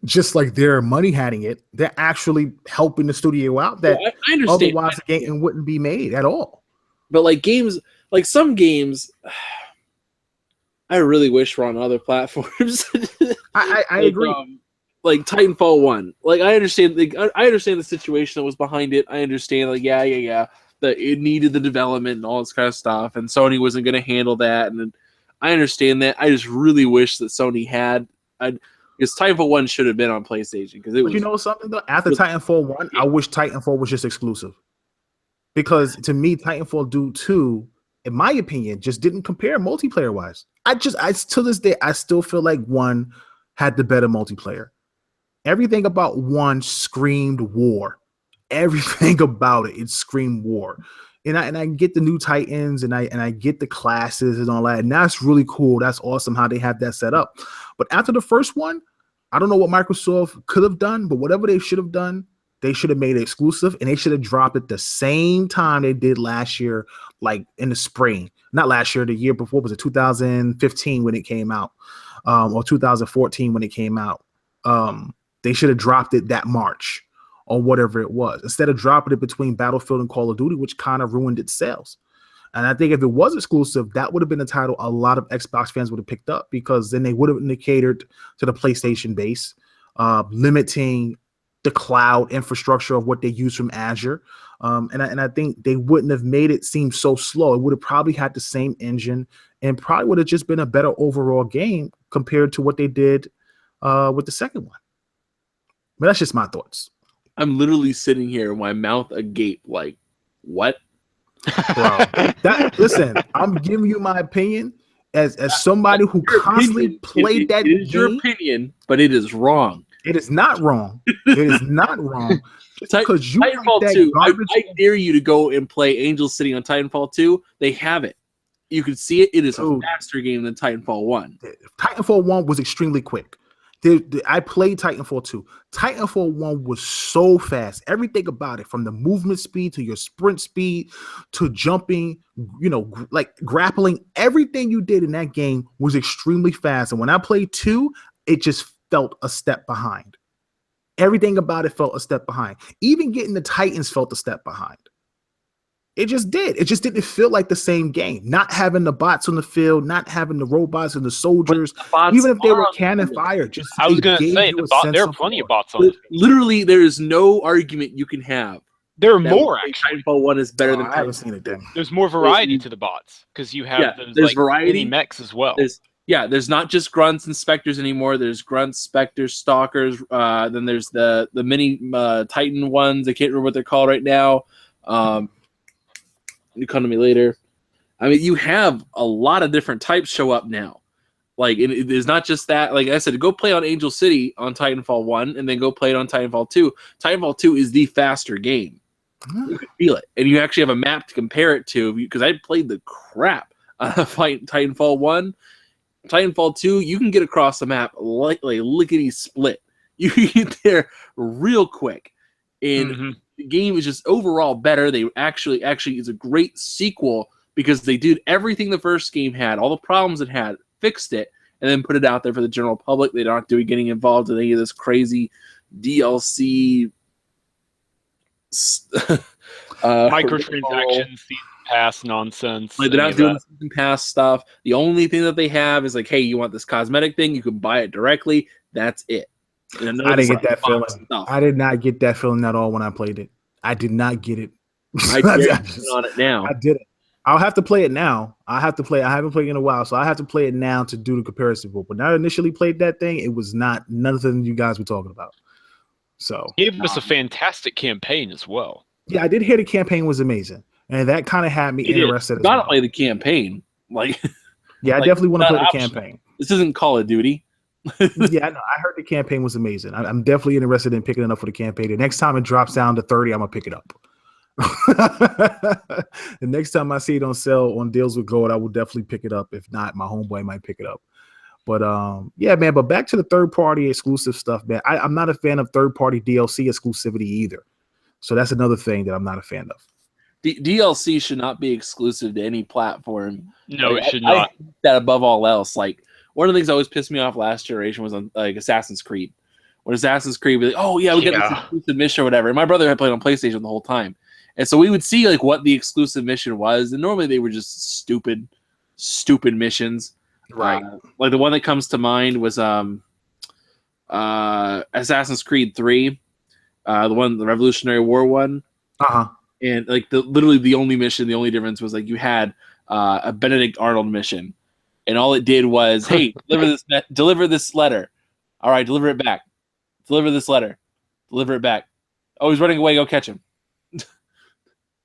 just like they're money hatting it; they're actually helping the studio out. That I understand. Otherwise, the game wouldn't be made at all. But like games, like some games, I really wish were on other platforms. I agree. Like Titanfall 1. Like I understand the situation that was behind it. I understand that it needed the development and all this kind of stuff, and Sony wasn't going to handle that. And I understand that. I just really wish that Sony had. Because Titanfall 1 should have been on PlayStation. Because it was. You know something though? After Titanfall 1, I wish Titanfall was just exclusive. Because to me, Titanfall 2, in my opinion, just didn't compare multiplayer wise. I to this day, I still feel like 1 had the better multiplayer. Everything about 1 screamed war. Everything about it screamed war. And I get the new Titans and I get the classes and all that. And that's really cool. That's awesome how they have that set up. But after the first one, I don't know what Microsoft could have done, but whatever they should have done, they should have made it exclusive, and they should have dropped it the same time they did last year, like in the spring. Not last year, the year before, was it 2015 when it came out, or 2014 when it came out. They should have dropped it that March or whatever it was, instead of dropping it between Battlefield and Call of Duty, which kind of ruined its sales. And I think if it was exclusive, that would have been a title a lot of Xbox fans would have picked up, because then they would have catered to the PlayStation base, limiting the cloud infrastructure of what they use from Azure. And I think they wouldn't have made it seem so slow. It would have probably had the same engine and probably would have just been a better overall game compared to what they did with the second one. But that's just my thoughts. I'm literally sitting here, my mouth agape, like, what? Bro, listen, I'm giving you my opinion as somebody who constantly played that game. It is your opinion, but it is wrong. It is not wrong. It is not wrong. Because you Titanfall like 2, I dare you to go and play Angel City on Titanfall 2. They have it. You can see it. It is a faster game than Titanfall 1. Titanfall 1 was extremely quick. I played Titanfall 2. Titanfall 1 was so fast. Everything about it, from the movement speed to your sprint speed to jumping, like grappling, everything you did in that game was extremely fast. And when I played 2, it just felt a step behind. Everything about it felt a step behind. Even getting the Titans felt a step behind. It just did. It just didn't feel like the same game. Not having the bots on the field, not having the robots and the soldiers, even if they were cannon fire. I was going to say, there are plenty of bots on the field. Literally, there is no argument you can have. There are more, actually. Titanfall 1 is better than I haven't seen it then. There's more variety to the bots, because you have those mini mechs as well. There's not just grunts and specters anymore. There's grunts, specters, stalkers. Then there's the mini Titan ones. I can't remember what they're called right now. You come to me later. I mean, you have a lot of different types show up now. Like, it's not just that. Like I said, go play on Angel City on Titanfall 1, and then go play it on Titanfall 2. Titanfall 2 is the faster game. You can feel it. And you actually have a map to compare it to, because I played the crap out of Titanfall 1. Titanfall 2, you can get across the map like lickety split. You get there real quick. And the game is just overall better. They actually is a great sequel, because they did everything the first game had, all the problems it had, fixed it, and then put it out there for the general public. They're not getting involved in any of this crazy DLC microtransactions, season pass nonsense. Like, they're not doing the season pass stuff. The only thing that they have is like, hey, you want this cosmetic thing? You can buy it directly. That's it. I didn't get that feeling. I did not get that feeling at all when I played it. I did not get it. I did on it now. I did it. I'll have to play it now. I haven't played it in a while, so I have to play it now to do the comparison. But when I initially played that thing, it was not nothing you guys were talking about. So it gave us a fantastic campaign as well. Yeah, I did hear the campaign was amazing, and that kind of had me interested. Gotta play the campaign, like. Yeah, I definitely want to play the campaign. This isn't Call of Duty. Yeah, I know. I heard the campaign was amazing. I'm definitely interested in picking it up for the campaign. The next time it drops down to 30, I'm gonna pick it up. The next time I see it on sale on Deals with Gold, I will definitely pick it up. If not, my homeboy might pick it up. But yeah, man. But back to the third-party exclusive stuff, man. I'm not a fan of third-party DLC exclusivity either. So that's another thing that I'm not a fan of. DLC should not be exclusive to any platform. No, it should not. That above all else, like one of the things that always pissed me off last generation was on like Assassin's Creed. When Assassin's Creed, be like, oh yeah, we got this exclusive mission or whatever. And my brother had played on PlayStation the whole time, and so we would see like what the exclusive mission was, and normally they were just stupid missions. Right. Like the one that comes to mind was Assassin's Creed 3, the Revolutionary War one. And like literally the only difference was like you had a Benedict Arnold mission, and all it did was, hey, deliver this letter. All right, deliver it back. Deliver this letter. Deliver it back. Oh, he's running away. Go catch him.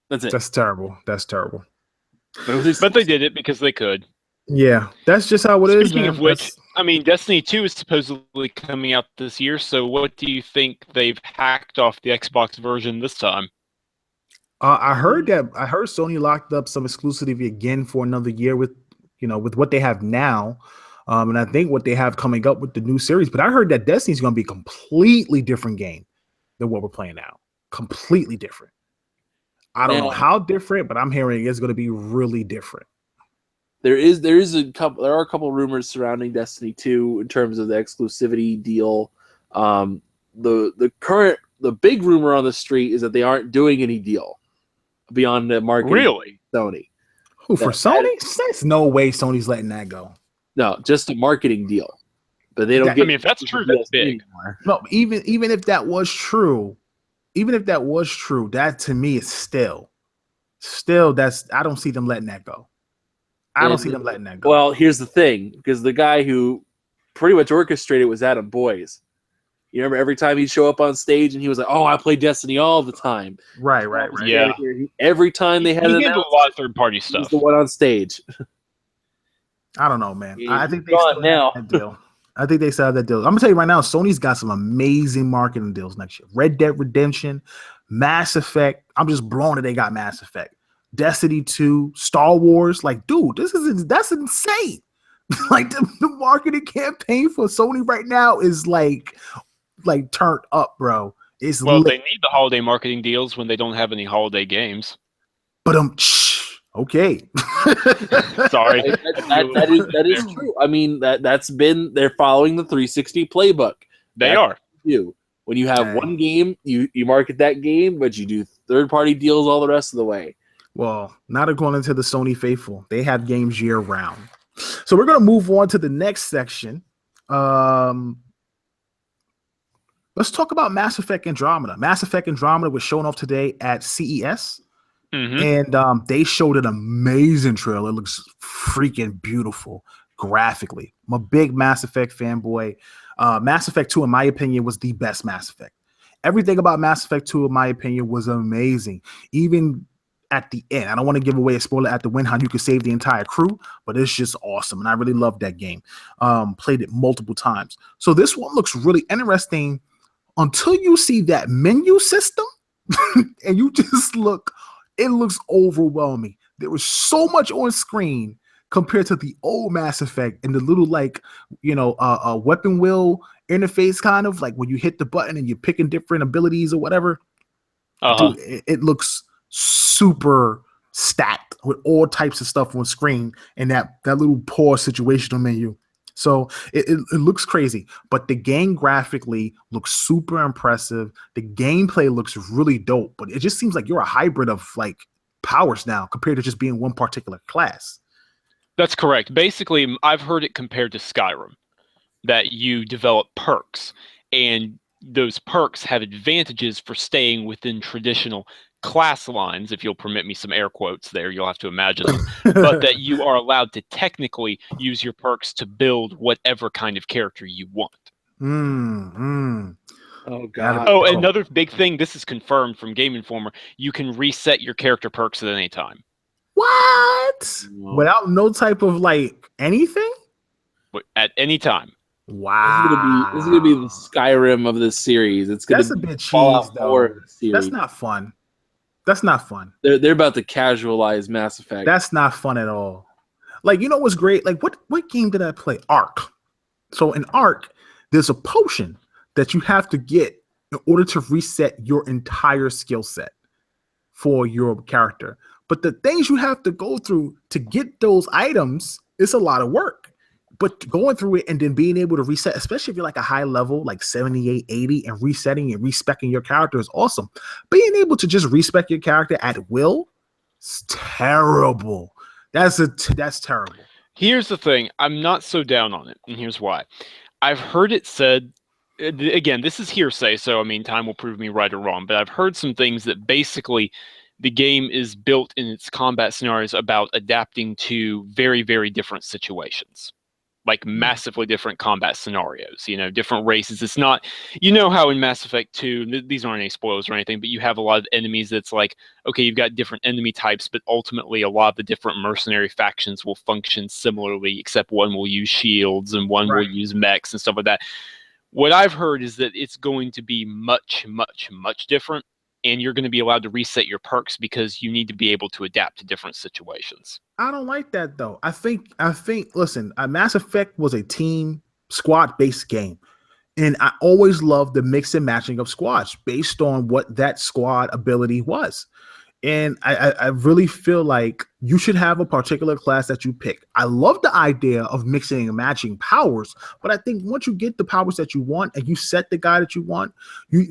That's it. That's terrible. But they did it because they could. Yeah, that's just how it is. Speaking of which, I mean, Destiny 2 is supposedly coming out this year. So what do you think they've hacked off the Xbox version this time? I heard Sony locked up some exclusivity again for another year with what they have now, and I think what they have coming up with the new series. But I heard that Destiny's going to be a completely different game than what we're playing now. Completely different. I don't know how different, but I'm hearing it's going to be really different. There are a couple rumors surrounding Destiny 2 in terms of the exclusivity deal. The big rumor on the street is that they aren't doing any deal beyond the marketing. Really? Sony. Who, for Sony? There's no way Sony's letting that go. No, just a marketing deal. But they don't I mean, if that's true, that's big. Anymore. No, even if that was true, that to me is still I don't see them letting that go. Well, here's the thing, because the guy who pretty much orchestrated was Adam Boyes. You remember every time he'd show up on stage and he was like, "Oh, I play Destiny all the time." Right. Yeah. Every time they had a lot of third-party stuff. He's the one on stage. I don't know, man. Yeah, I think they still have that deal. I'm gonna tell you right now, Sony's got some amazing marketing deals next year. Red Dead Redemption, Mass Effect. I'm just blown that they got Mass Effect. Destiny 2, Star Wars. Like, dude, that's insane. Like the marketing campaign for Sony right now is like turned up, bro. It's they need the holiday marketing deals when they don't have any holiday games. But okay. Sorry. That is true. I mean, they're following the 360 playbook. They are. When you have one game, you market that game, but you do third-party deals all the rest of the way. Well, not according to the Sony faithful. They have games year round. So we're going to move on to the next section. Let's talk about Mass Effect Andromeda. Mass Effect Andromeda was shown off today at CES. Mm-hmm. And they showed an amazing trailer. It looks freaking beautiful graphically. I'm a big Mass Effect fanboy. Mass Effect 2, in my opinion, was the best Mass Effect. Everything about Mass Effect 2, in my opinion, was amazing. Even at the end, I don't want to give away a spoiler at the end how you can save the entire crew, but it's just awesome. And I really love that game. Played it multiple times. So this one looks really interesting until you see that menu system and you just it looks overwhelming. There was so much on screen compared to the old Mass Effect and the little weapon wheel interface, kind of like when you hit the button and you're picking different abilities or whatever. Dude, it looks super stacked with all types of stuff on screen and that little pause situational menu. So it looks crazy, but the game graphically looks super impressive. The gameplay looks really dope, but it just seems like you're a hybrid of like powers now compared to just being one particular class. That's correct. Basically, I've heard it compared to Skyrim, that you develop perks, and those perks have advantages for staying within traditional class lines, if you'll permit me some air quotes there, you'll have to imagine them, but that you are allowed to technically use your perks to build whatever kind of character you want. Oh, God. Oh, another big thing, this is confirmed from Game Informer, you can reset your character perks at any time. What? No. Without no type of like anything? At any time. Wow. This is gonna be the Skyrim of this series. It's gonna That's a be bit cheese, Fallout 4 though. of the series. That's not fun. That's not fun. They're about to casualize Mass Effect. That's not fun at all. Like, you know what's great? Like, what game did I play? Ark. So in Ark, there's a potion that you have to get in order to reset your entire skill set for your character. But the things you have to go through to get those items is a lot of work. But going through it and then being able to reset, especially if you're like a high level, like 78, 80, and resetting and respecking your character is awesome. Being able to just respec your character at will is terrible. That's terrible. Here's the thing. I'm not so down on it, and here's why. I've heard it said, again, this is hearsay, so I mean, time will prove me right or wrong, but I've heard some things that basically the game is built in its combat scenarios about adapting to very, very different situations. Like massively different combat scenarios, you know, different races. It's not, you know how in Mass Effect 2, these aren't any spoilers or anything, but you have a lot of enemies that's like, okay, you've got different enemy types, but ultimately a lot of the different mercenary factions will function similarly, except one will use shields and one will use mechs and stuff like that. What I've heard is that it's going to be much, much, much different, and you're going to be allowed to reset your perks because you need to be able to adapt to different situations. I don't like that though. I think listen, Mass Effect was a team squad based game. And I always loved the mix and matching of squads based on what that squad ability was. And I really feel like you should have a particular class that you pick. I love the idea of mixing and matching powers, but I think once you get the powers that you want and you set the guy that you want, you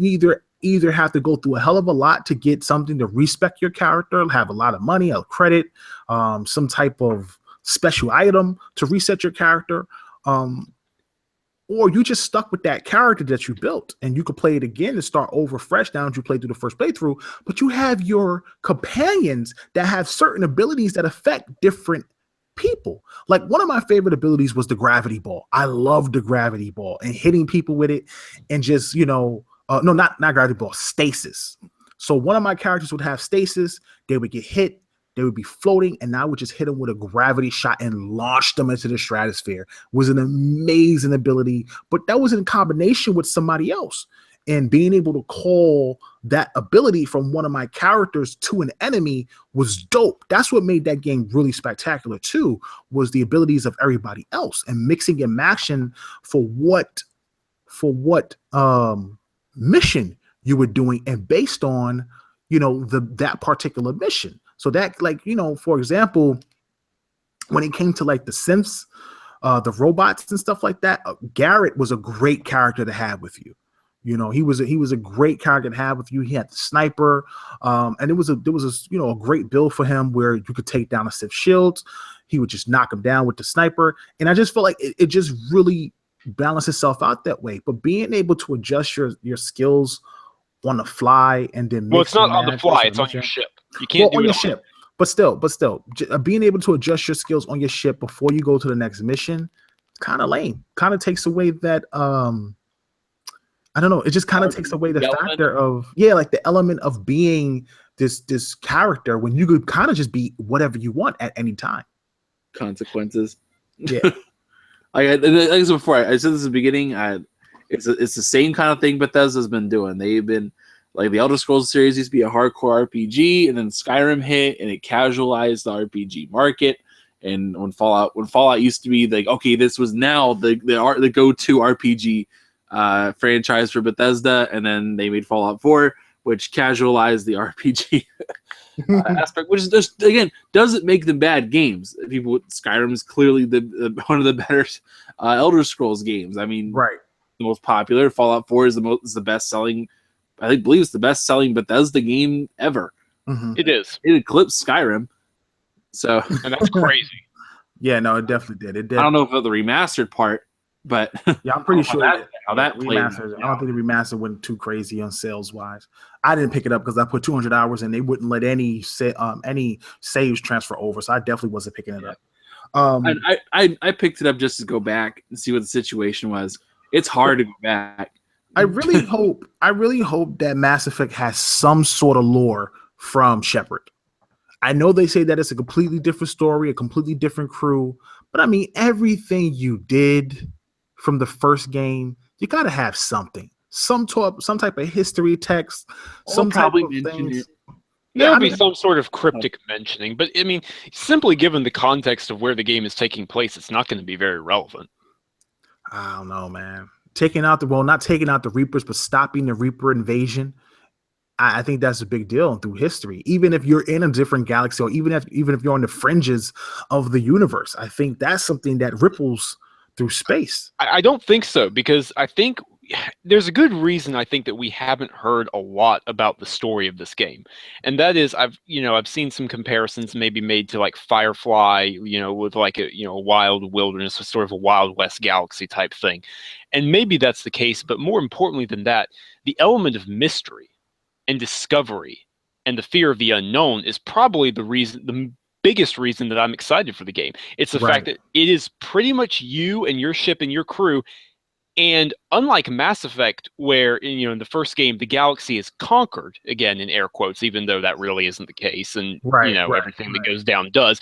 either have to go through a hell of a lot to get something to respec your character, have a lot of money, a credit, some type of special item to reset your character, or you just stuck with that character that you built and you could play it again and start over fresh now that you played through the first playthrough, but you have your companions that have certain abilities that affect different people. Like one of my favorite abilities was the gravity ball. I loved the gravity ball and hitting people with it and just, you know, no, not gravity ball, stasis. So one of my characters would have stasis, they would get hit, they would be floating, and I would just hit them with a gravity shot and launch them into the stratosphere. It was an amazing ability, but that was in combination with somebody else. And being able to call that ability from one of my characters to an enemy was dope. That's what made that game really spectacular too, was the abilities of everybody else and mixing and matching for what mission you were doing and based on, you know, that particular mission. So that, like, you know, for example, when it came to like the synths, the robots and stuff like that, Garrett was a great character to have with you. You know, he was a great character to have with you. He had the sniper, and there was a you know, a great build for him where you could take down a Sith shields. He would just knock him down with the sniper, and I just felt like it just really balanced itself out that way. But being able to adjust your skills on the fly and then it's not on the fly; it's on your ship. You can't do it on your ship. But still, being able to adjust your skills on your ship before you go to the next mission, it's kind of lame. Kind of takes away that I don't know. It just kind of takes away the factor of like the element of being this character when you could kind of just be whatever you want at any time. Consequences. Yeah. Like I said before, I said this at the beginning. It's the same kind of thing Bethesda's been doing. They've been like the Elder Scrolls series used to be a hardcore RPG, and then Skyrim hit, and it casualized the RPG market. And when Fallout used to be like, okay, this was now the go-to RPG franchise for Bethesda, and then they made Fallout 4, which casualized the RPG aspect, which is just, again, doesn't make them bad games. Skyrim is clearly one of the better Elder Scrolls games. I mean, right. The most popular. Fallout 4 is the best selling. I believe it's the best selling Bethesda game ever. Mm-hmm. It is. It eclipsed Skyrim. So, and that's crazy. Yeah, no, it definitely did. It did. I don't know if the remastered part But yeah, I'm pretty sure how that remastered. I don't think the remaster went too crazy on sales wise. I didn't pick it up because I put 200 hours and they wouldn't let any saves transfer over, so I definitely wasn't picking it up. I picked it up just to go back and see what the situation was. It's hard to go back. I really hope that Mass Effect has some sort of lore from Shepard. I know they say that it's a completely different story, a completely different crew, but I mean, everything you did from the first game, you got to have something, some type of history text, some type of things. There'll be some sort of cryptic mentioning, but I mean, simply given the context of where the game is taking place, it's not going to be very relevant. I don't know, man. Not taking out the Reapers, but stopping the Reaper invasion. I think that's a big deal through history. Even if you're in a different galaxy, or even if you're on the fringes of the universe, I think that's something that ripples through space. I don't think so, because I think there's a good reason I think that we haven't heard a lot about the story of this game, and that is I've seen some comparisons maybe made to like Firefly, with like a wild wilderness, sort of a Wild West galaxy type thing, and maybe that's the case. But more importantly than that, the element of mystery and discovery and the fear of the unknown is probably the biggest reason that I'm excited for the game. It's the fact that it is pretty much you and your ship and your crew. And unlike Mass Effect, where in the first game the galaxy is conquered, again in air quotes, even though that really isn't the case, and everything that goes down does.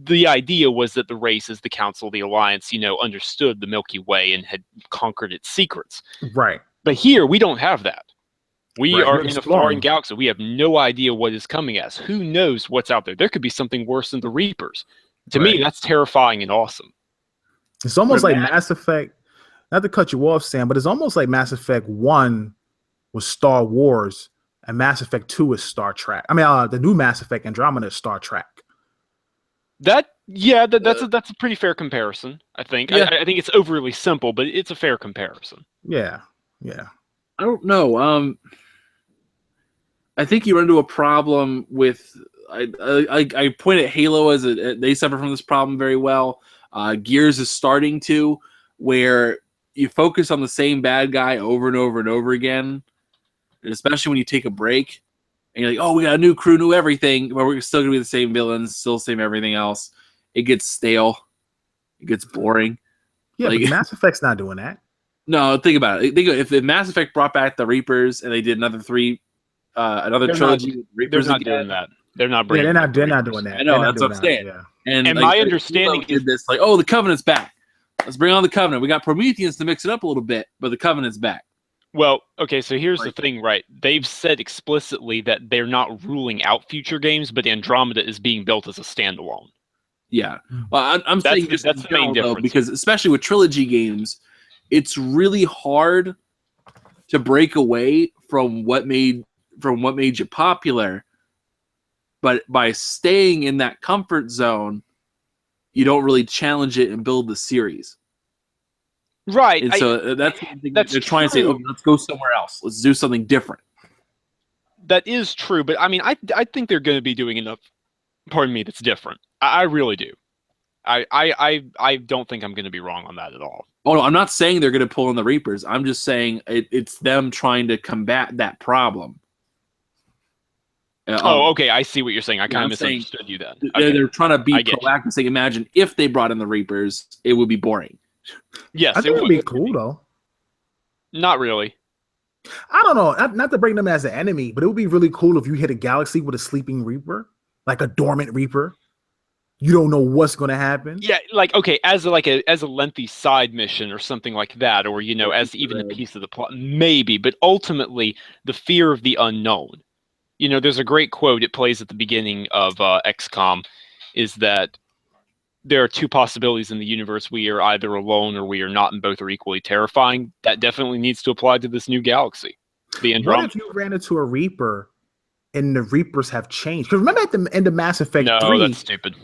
The idea was that the races, the Council, the Alliance, understood the Milky Way and had conquered its secrets. Right. But here we don't have that. We are in a foreign galaxy. We have no idea what is coming at us. Who knows what's out there? There could be something worse than the Reapers. To me, that's terrifying and awesome. It's almost like Mass Effect. Not to cut you off, Sam, but it's almost like Mass Effect 1 was Star Wars and Mass Effect 2 is Star Trek. I mean, the new Mass Effect Andromeda is Star Trek. That's a pretty fair comparison, I think. Yeah. I think it's overly simple, but it's a fair comparison. Yeah. I don't know. I think you run into a problem with. I point at Halo as they suffer from this problem very well. Gears is starting to, where you focus on the same bad guy over and over and over again, and especially when you take a break and you're like, oh, we got a new crew, new everything, but we're still gonna be the same villains, still the same everything else. It gets stale, it gets boring. Yeah, but Mass Effect's not doing that. No, think about it. If Mass Effect brought back the Reapers and they did another trilogy, Reapers not doing that. They're not bringing. Yeah, they're not doing that. I know, that's what I'm saying. Yeah. And my understanding is this, like, oh, the Covenant's back. Let's bring on the Covenant. We got Prometheus to mix it up a little bit, but the Covenant's back. Well, okay, so here's the thing, right? They've said explicitly that they're not ruling out future games, but Andromeda is being built as a standalone. Yeah. Well, I'm saying that's the main difference. Because especially with trilogy games, it's really hard to break away from what made you popular. But by staying in that comfort zone, you don't really challenge it and build the series. Right. And so that's they're trying to say, okay, let's go somewhere else. Let's do something different. That is true, but I mean, I think they're going to be doing enough. Pardon me, that's different. I really do. I don't think I'm going to be wrong on that at all. Oh no, I'm not saying they're going to pull in the Reapers. I'm just saying it's them trying to combat that problem. Okay, I see what you're saying. I kind of misunderstood you then. Okay. They're trying to be proactive, saying, imagine if they brought in the Reapers, it would be boring. Yes, I think it would be cool though. Not really. I don't know. Not to bring them as an enemy, but it would be really cool if you hit a galaxy with a sleeping Reaper, like a dormant Reaper. You don't know what's going to happen. Yeah, like okay, as a lengthy side mission or something like that, or as even a piece of the plot, maybe. But ultimately, the fear of the unknown. There's a great quote. It plays at the beginning of XCOM, is that there are two possibilities in the universe. We are either alone or we are not, and both are equally terrifying. That definitely needs to apply to this new galaxy. The Andromeda. What if you ran into a Reaper and the Reapers have changed? Because remember at the end of Mass Effect 3... No, that's stupid.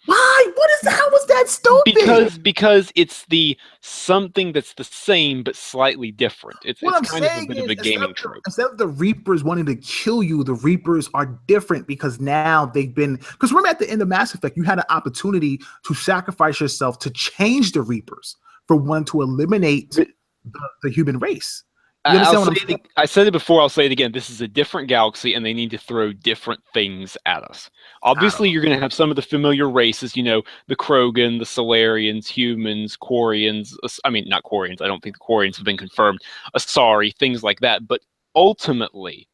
Why? How was that stupid? Because it's the something that's the same but slightly different. It's kind of a bit of a gaming trope. Instead of the Reapers wanting to kill you, the Reapers are different because now they've been... Because remember at the end of Mass Effect, you had an opportunity to sacrifice yourself to change the Reapers for one to eliminate the human race. You understand what I'm saying? I said it before, I'll say it again. This is a different galaxy, and they need to throw different things at us. Obviously, you're going to have some of the familiar races, the Krogan, the Solarians, humans, Quarians. I mean, not Quarians. I don't think the Quarians have been confirmed. Asari, things like that. But ultimately,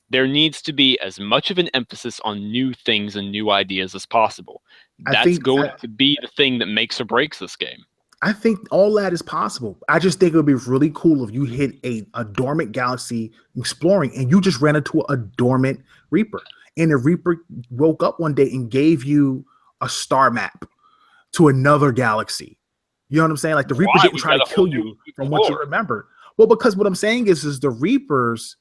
there needs to be as much of an emphasis on new things and new ideas as possible. That's going to be the thing that makes or breaks this game. I think all that is possible. I just think it would be really cool if you hit a dormant galaxy exploring and you just ran into a dormant Reaper. And the Reaper woke up one day and gave you a star map to another galaxy. You know what I'm saying? Like the Reaper didn't try to kill you from what you remember. Well, because what I'm saying is the Reapers,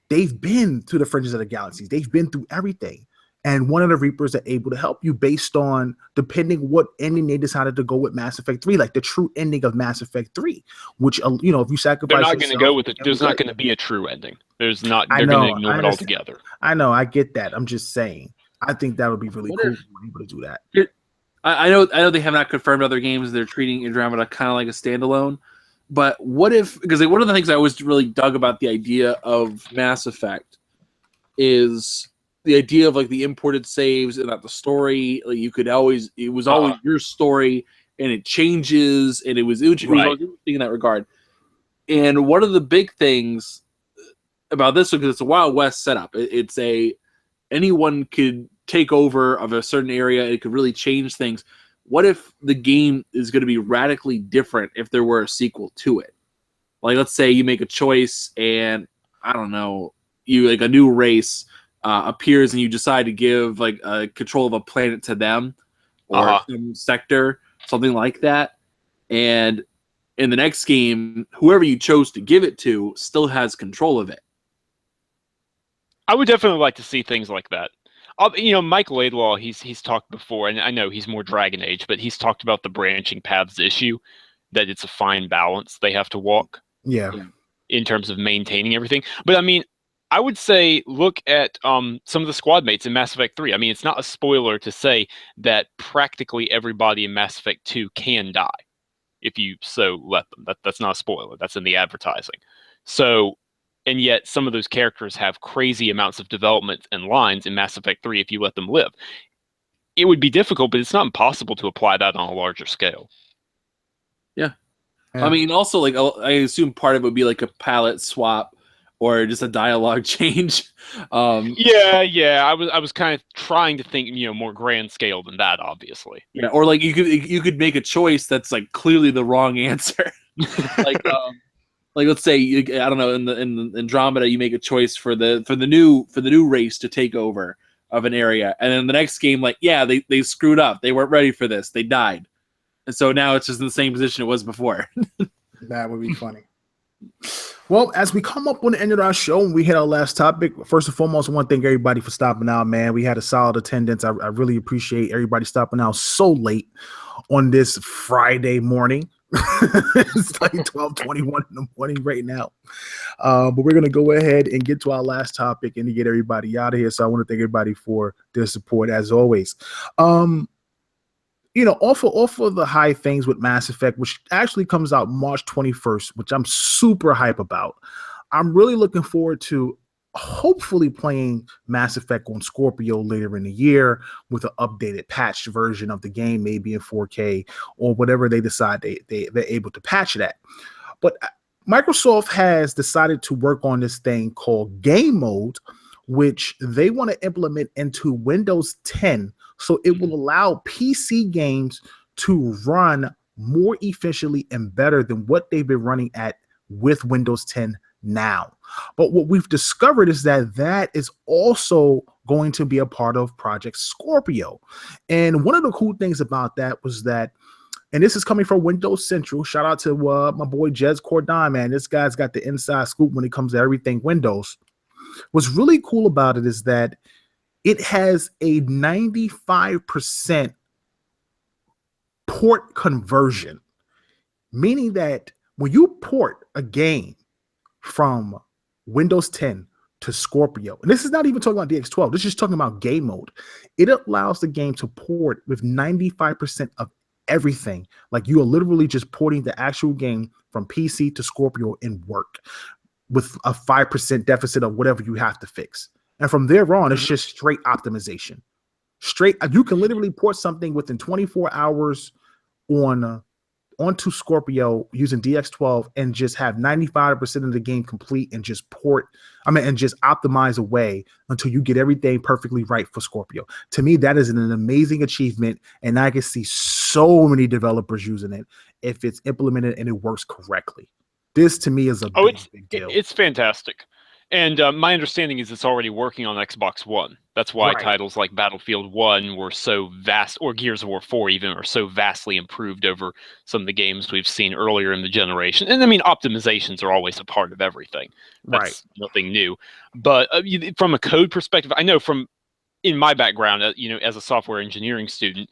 they've been to the fringes of the galaxies. They've been through everything. And one of the Reapers are able to help you based on depending what ending they decided to go with Mass Effect 3, like the true ending of Mass Effect 3, which, if you sacrifice, they're not going to go with it. There's not going to be a true ending. There's not. They're going to ignore it altogether. I know. I get that. I'm just saying. I think that would be really cool if we're able to do that. I know they have not confirmed other games. They're treating Andromeda kind of like a standalone. But what if? Because one of the things I always really dug about the idea of Mass Effect is the idea of like the imported saves and that the story, like it was always your story and it changes and it was always interesting in that regard. And one of the big things about this, because it's a Wild West setup, it's anyone could take over of a certain area. It could really change things. What if the game is going to be radically different if there were a sequel to it? Like, let's say you make a choice and I don't know, you like a new race appears and you decide to give like control of a planet to them or some sector, something like that. And in the next game, whoever you chose to give it to still has control of it. I would definitely like to see things like that. Mike Laidlaw, he's talked before, and I know he's more Dragon Age, but he's talked about the branching paths issue, that it's a fine balance they have to walk. Yeah. In terms of maintaining everything. But I mean, I would say look at some of the squad mates in Mass Effect 3. I mean, it's not a spoiler to say that practically everybody in Mass Effect 2 can die if you so let them. That's not a spoiler. That's in the advertising. So, and yet some of those characters have crazy amounts of development and lines in Mass Effect 3 if you let them live. It would be difficult, but it's not impossible to apply that on a larger scale. Yeah. I mean, also, like, I assume part of it would be like a palette swap or just a dialogue change. Yeah. I was kind of trying to think, more grand scale than that, obviously. Yeah, or like you could make a choice that's like clearly the wrong answer. like let's say I don't know, in Andromeda you make a choice for the new race to take over of an area, and then the next game, like, yeah, they screwed up. They weren't ready for this. They died. And so now it's just in the same position it was before. That would be funny. Well, as we come up on the end of our show and we hit our last topic, first and foremost, I want to thank everybody for stopping out, man. We had a solid attendance. I really appreciate everybody stopping out so late on this Friday morning. It's like 12:21 in the morning right now. But we're going to go ahead and get to our last topic and to get everybody out of here. So I want to thank everybody for their support as always. Off of the high things with Mass Effect, which actually comes out March 21st, which I'm super hype about. I'm really looking forward to hopefully playing Mass Effect on Scorpio later in the year with an updated patched version of the game, maybe in 4K or whatever they decide they're able to patch it at. But Microsoft has decided to work on this thing called Game Mode, which they want to implement into Windows 10. So it will allow PC games to run more efficiently and better than what they've been running at with Windows 10 now. But what we've discovered is that is also going to be a part of Project Scorpio. And one of the cool things about that was that, and this is coming from Windows Central. Shout out to my boy Jez Cordon, man. This guy's got the inside scoop when it comes to everything Windows. What's really cool about it is that it has a 95% port conversion, meaning that when you port a game from Windows 10 to Scorpio, and this is not even talking about DX12, this is just talking about Game Mode, it allows the game to port with 95% of everything. Like you are literally just porting the actual game from PC to Scorpio in work with a 5% deficit of whatever you have to fix. And from there on, it's just straight optimization. Straight, you can literally port something within 24 hours onto Scorpio using DX12 and just have 95% of the game complete and just and just optimize away until you get everything perfectly right for Scorpio. To me, that is an amazing achievement, and I can see so many developers using it if it's implemented and it works correctly. This to me is a big deal. It's fantastic. And my understanding is it's already working on Xbox One. That's why titles like Battlefield 1 were so vast, or Gears of War 4 even, are so vastly improved over some of the games we've seen earlier in the generation. And I mean, optimizations are always a part of everything. That's nothing new. But from a code perspective, I know in my background, as a software engineering student,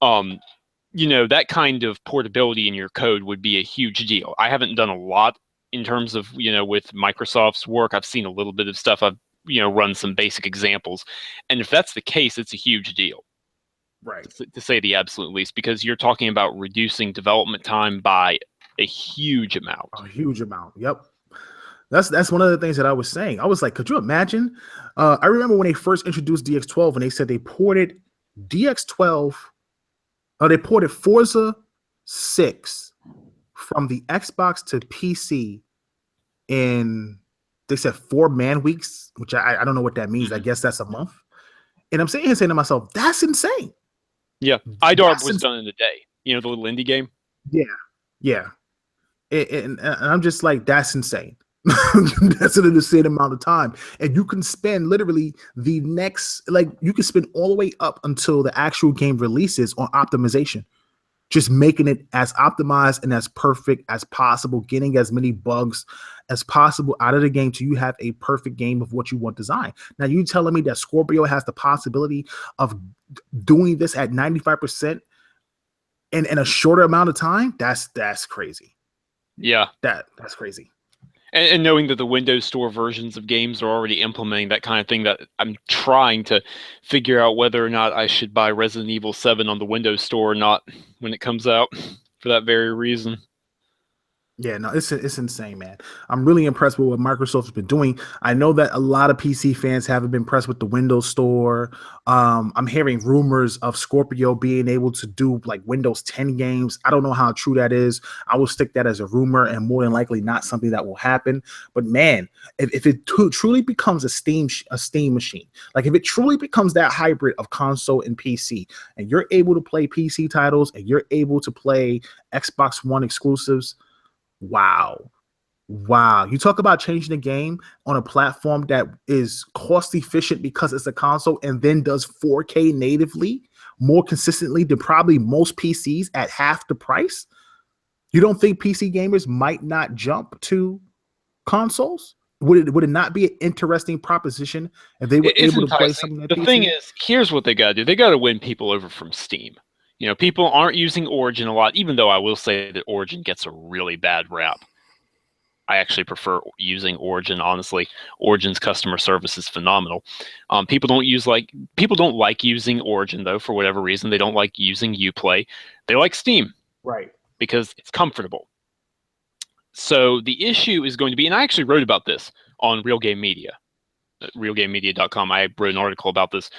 that kind of portability in your code would be a huge deal. I haven't done a lot in terms of, with Microsoft's work. I've seen a little bit of stuff. I've, run some basic examples. And if that's the case, it's a huge deal. Right. To say the absolute least, because you're talking about reducing development time by a huge amount. A huge amount. Yep. That's one of the things that I was saying. I was like, could you imagine? I remember when they first introduced DX12 and they said they ported DX12, they ported Forza 6 from the Xbox to PC in, they said 4 man weeks, which I don't know what that means. I guess that's a month. And I'm sitting here saying to myself, that's insane. Yeah. IDARB was done in a day. The little indie game. Yeah. Yeah. And I'm just like, that's insane. That's an insane amount of time. And you can spend literally you can spend all the way up until the actual game releases on optimization. Just making it as optimized and as perfect as possible, getting as many bugs as possible out of the game till you have a perfect game of what you want designed. Now, you telling me that Scorpio has the possibility of doing this at 95% in a shorter amount of time? That's crazy. Yeah. That's crazy. And knowing that the Windows Store versions of games are already implementing that kind of thing, that I'm trying to figure out whether or not I should buy Resident Evil 7 on the Windows Store or not when it comes out, for that very reason. Yeah, no, it's insane, man. I'm really impressed with what Microsoft's been doing. I know that a lot of PC fans haven't been impressed with the Windows Store. I'm hearing rumors of Scorpio being able to do like Windows 10 games. I don't know how true that is. I will stick that as a rumor and more than likely not something that will happen. But man, if it truly becomes a Steam machine, like if it truly becomes that hybrid of console and PC, and you're able to play PC titles and you're able to play Xbox One exclusives, wow. You talk about changing the game on a platform that is cost efficient because it's a console and then does 4K natively more consistently than probably most PCs at half the price. You don't think PC gamers might not jump to consoles? Would it not be an interesting proposition if they were able to play something like the PC? Thing is, here's what they got to do. They got to win people over from Steam. People aren't using Origin a lot, even though I will say that Origin gets a really bad rap. I actually prefer using Origin, honestly. Origin's customer service is phenomenal. People don't like using Origin, though, for whatever reason. They don't like using Uplay. They like Steam. Right. Because it's comfortable. So the issue is going to be, and I actually wrote about this on Real Game Media, at realgamemedia.com. I wrote an article about this.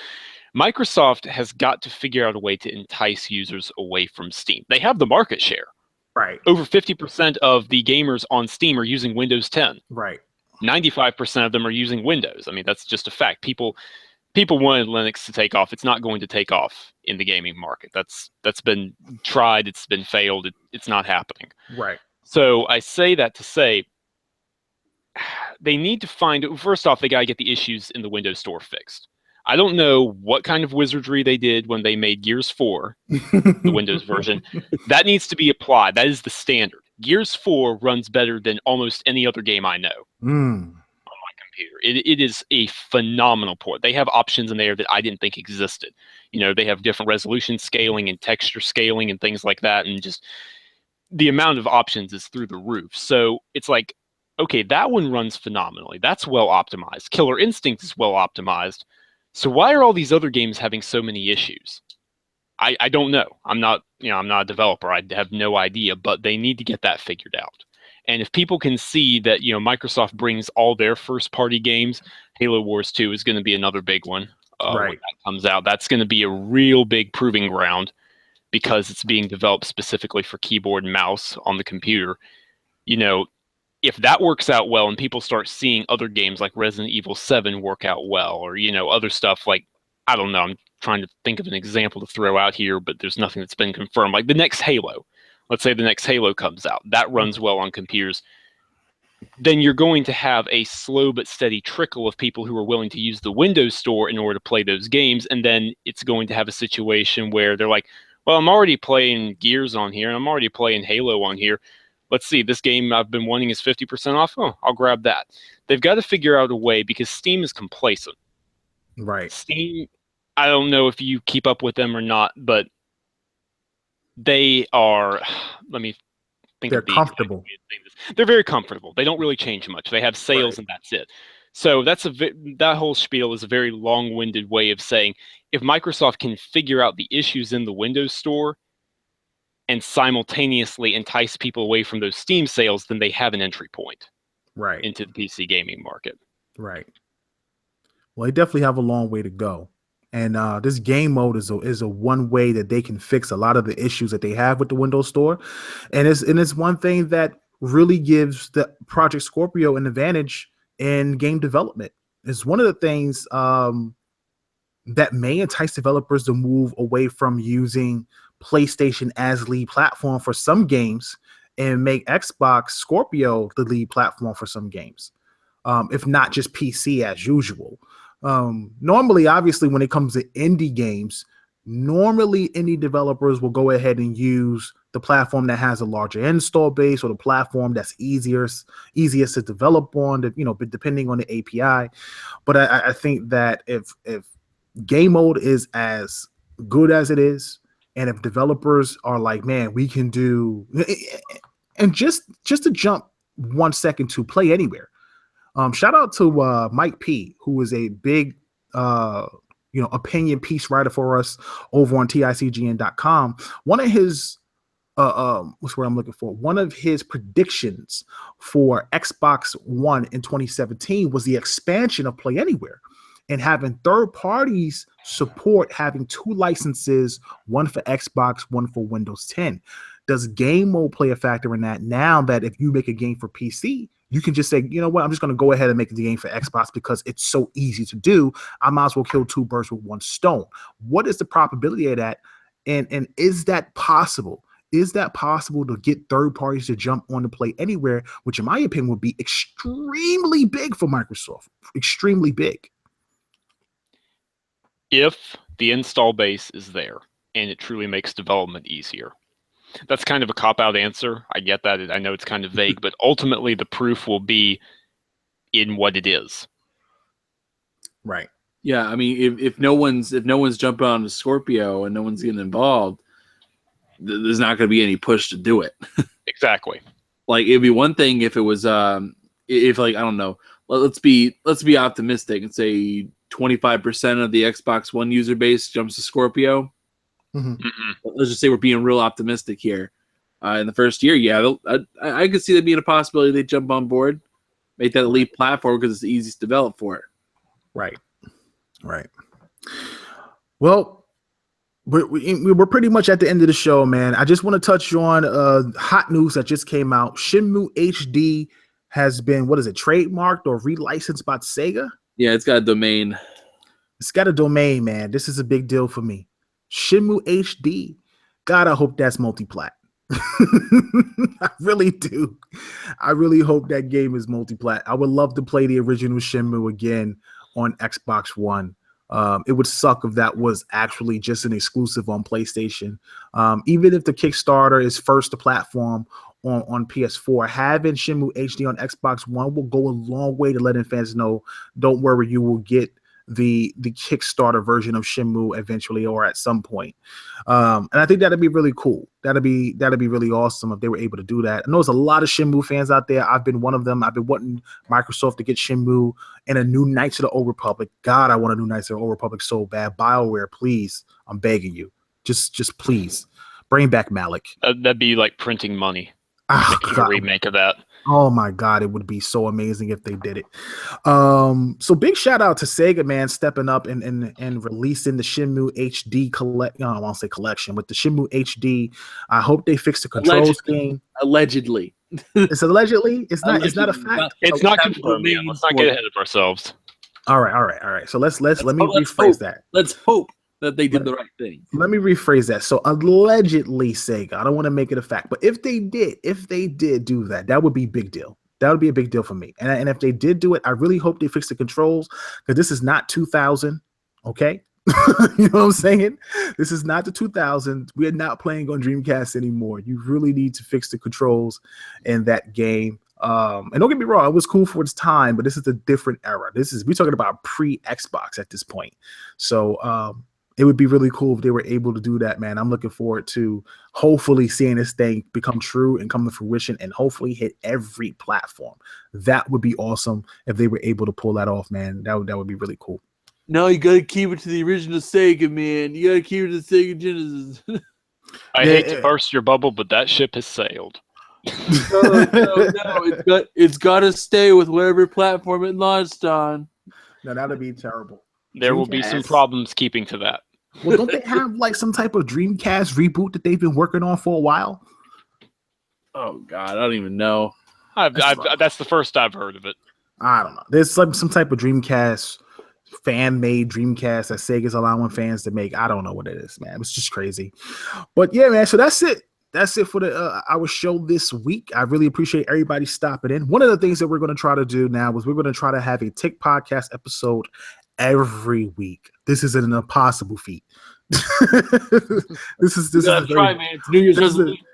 Microsoft has got to figure out a way to entice users away from Steam. They have the market share. Right. Over 50% of the gamers on Steam are using Windows 10. Right. 95% of them are using Windows. I mean, that's just a fact. People wanted Linux to take off. It's not going to take off in the gaming market. That's been tried. It's been failed. It's not happening. Right. So I say that to say they need to find, first off, they got to get the issues in the Windows Store fixed. I don't know what kind of wizardry they did when they made Gears 4, the Windows version. That needs to be applied. That is the standard. Gears 4 runs better than almost any other game I know on my computer. It is a phenomenal port. They have options in there that I didn't think existed. They have different resolution scaling and texture scaling and things like that. And just the amount of options is through the roof. So it's like, okay, that one runs phenomenally. That's well optimized. Killer Instinct is well optimized. So why are all these other games having so many issues? I don't know. I'm not a developer. I have no idea, but they need to get that figured out. And if people can see that, Microsoft brings all their first party games, Halo Wars 2 is going to be another big one. When that comes out, that's going to be a real big proving ground because it's being developed specifically for keyboard and mouse on the computer. If that works out well and people start seeing other games like Resident Evil 7 work out well, or, other stuff like, I don't know, I'm trying to think of an example to throw out here, but there's nothing that's been confirmed. Like the next Halo. Let's say the next Halo comes out. That runs well on computers. Then you're going to have a slow but steady trickle of people who are willing to use the Windows Store in order to play those games. And then it's going to have a situation where they're like, well, I'm already playing Gears on here, and I'm already playing Halo on here. Let's see, this game I've been wanting is 50% off. Oh, I'll grab that. They've got to figure out a way because Steam is complacent. Right. Steam, I don't know if you keep up with them or not, but they are, let me think. They're comfortable. They're very comfortable. They don't really change much. They have sales and that's it. So that whole spiel is a very long-winded way of saying if Microsoft can figure out the issues in the Windows Store and simultaneously entice people away from those Steam sales, then they have an entry point into the PC gaming market. Right. Well, they definitely have a long way to go. And this game mode is a one way that they can fix a lot of the issues that they have with the Windows Store. And it's one thing that really gives the Project Scorpio an advantage in game development. It's one of the things that may entice developers to move away from using PlayStation as lead platform for some games and make Xbox Scorpio the lead platform for some games, if not just PC as usual. Normally, obviously, when it comes to indie games, normally indie developers will go ahead and use the platform that has a larger install base or the platform that's easiest to develop on, depending on the API. But I think that if game mode is as good as it is, and if developers are like, man, we can do, and just to jump 1 second to Play Anywhere. Shout out to Mike P, who is a big, opinion piece writer for us over on TICGN.com. One of his, what's what I'm looking for? One of his predictions for Xbox One in 2017 was the expansion of Play Anywhere and having third parties support having 2 licenses, one for Xbox, one for Windows 10. Does game mode play a factor in that? Now that if you make a game for PC, you can just say, you know what, I'm just going to go ahead and make the game for Xbox because it's so easy to do. I might as well kill 2 birds with 1 stone. What is the probability of that? And is that possible? Is that possible to get third parties to jump on to Play Anywhere, which in my opinion would be extremely big for Microsoft, extremely big. If the install base is there and it truly makes development easier. That's kind of a cop-out answer. I get that. I know it's kind of vague, but ultimately the proof will be in what it is. Right. Yeah, I mean, if no one's jumping on the Scorpio and no one's getting involved, there's not going to be any push to do it. Exactly. Like it'd be one thing if it was if like I don't know, let's be optimistic and say 25% of the Xbox One user base jumps to Scorpio. Mm-hmm. Let's just say we're being real optimistic here. In the first year, yeah, I could see that being a possibility. They jump on board, make that a lead platform because it's the easiest to develop for it. Right. Well, we're pretty much at the end of the show, man. I just want to touch on hot news that just came out. Shenmue HD has been, trademarked or relicensed by Sega? Yeah, it's got a domain. It's got a domain, man. This is a big deal for me. Shenmue HD. God, I hope that's multi-plat. I really do. I really hope that game is multi-plat. I would love to play the original Shenmue again on Xbox One. It would suck if that was actually just an exclusive on PlayStation. Even if the Kickstarter is first to platform on PS4, having Shenmue HD on Xbox One will go a long way to letting fans know, don't worry, you will get the Kickstarter version of Shenmue eventually or at some point. And I think that'd be really cool. That'd be really awesome if they were able to do that. I know there's a lot of Shenmue fans out there. I've been one of them. I've been wanting Microsoft to get Shenmue and a new Knights of the Old Republic. God, I want a new Knights of the Old Republic so bad. BioWare, please. I'm begging you. Just please bring back Malik. That'd be like printing money. Making a remake of that. Oh my God, it would be so amazing if they did it. So big shout out to Sega, man, stepping up and releasing the Shenmue HD I won't say collection, but the Shenmue HD. I hope they fix the controls game. Allegedly. It's allegedly. It's not. It's not a fact. It's not confirmed yet. Let's not get ahead of ourselves. All right. So let me rephrase that. Let's hope that they did the right thing. Let me rephrase that. So allegedly, Sega. I don't want to make it a fact, but if they did do that, that would be a big deal. That would be a big deal for me. And if they did do it, I really hope they fix the controls, because this is not 2000. Okay. You know what I'm saying? This is not the 2000s. We are not playing on Dreamcast anymore. You really need to fix the controls in that game. And don't get me wrong, it was cool for its time, but this is a different era. We're talking about pre-Xbox at this point. So it would be really cool if they were able to do that, man. I'm looking forward to hopefully seeing this thing become true and come to fruition and hopefully hit every platform. That would be awesome if they were able to pull that off, man. That would be really cool. No, you gotta keep it to the original Sega, man. You gotta keep it to Sega Genesis. I hate to burst your bubble, but that ship has sailed. No. It's gotta stay with whatever platform it launched on. No, that'd be terrible. There will be some problems keeping to that. Well, don't they have like some type of Dreamcast reboot that they've been working on for a while? Oh God, I don't even know. That's the first I've heard of it. I don't know. There's some type of Dreamcast, fan-made Dreamcast that Sega's allowing fans to make. I don't know what it is, man. It's just crazy. But yeah, man. So that's it. That's it for our show this week. I really appreciate everybody stopping in. One of the things that we're going to try to do now is we're going to try to have a Tick Podcast episode every week. This is an impossible feat. This is try, man. It's New Year's resolution.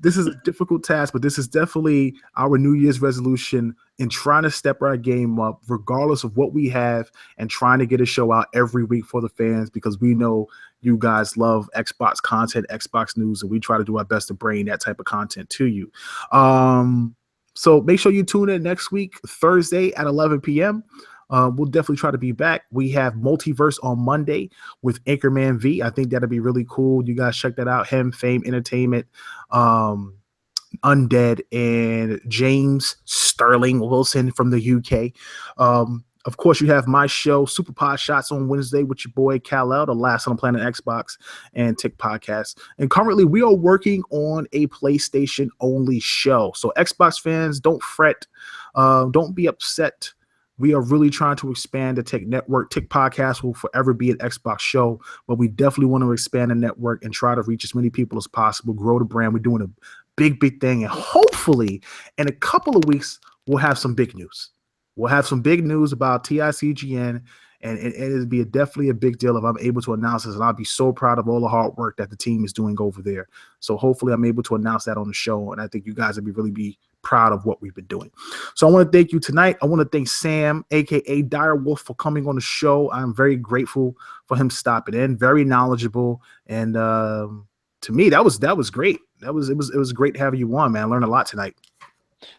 This is a difficult task, but this is definitely our New Year's resolution in trying to step our game up, regardless of what we have, and trying to get a show out every week for the fans, because we know you guys love Xbox content, Xbox news, and we try to do our best to bring that type of content to you. So make sure you tune in next week, Thursday at 11 p.m. We'll definitely try to be back. We have Multiverse on Monday with Anchorman V. I think that'll be really cool. You guys check that out. Him, Fame Entertainment, Undead, and James Sterling Wilson from the UK. Of course, you have my show, Super Pod Shots, on Wednesday with your boy Kal-El, the last on Planet Xbox, and Tick Podcast. And currently, we are working on a PlayStation-only show. So Xbox fans, don't fret. Don't be upset. We are really trying to expand the Tick network. Tick Podcast will forever be an Xbox show, but we definitely want to expand the network and try to reach as many people as possible, grow the brand. We're doing a big thing, and hopefully in a couple of weeks, we'll have some big news. We'll have some big news about TICGN, and it'll be definitely a big deal if I'm able to announce this, and I'll be so proud of all the hard work that the team is doing over there. So hopefully I'm able to announce that on the show, and I think you guys will really be proud of what we've been doing. So I want to thank you tonight. I want to thank Sam, aka Dire Wolf, for coming on the show. I'm very grateful for him stopping in. Very knowledgeable, and to me, that was great. It was great having you on, man. I learned a lot tonight.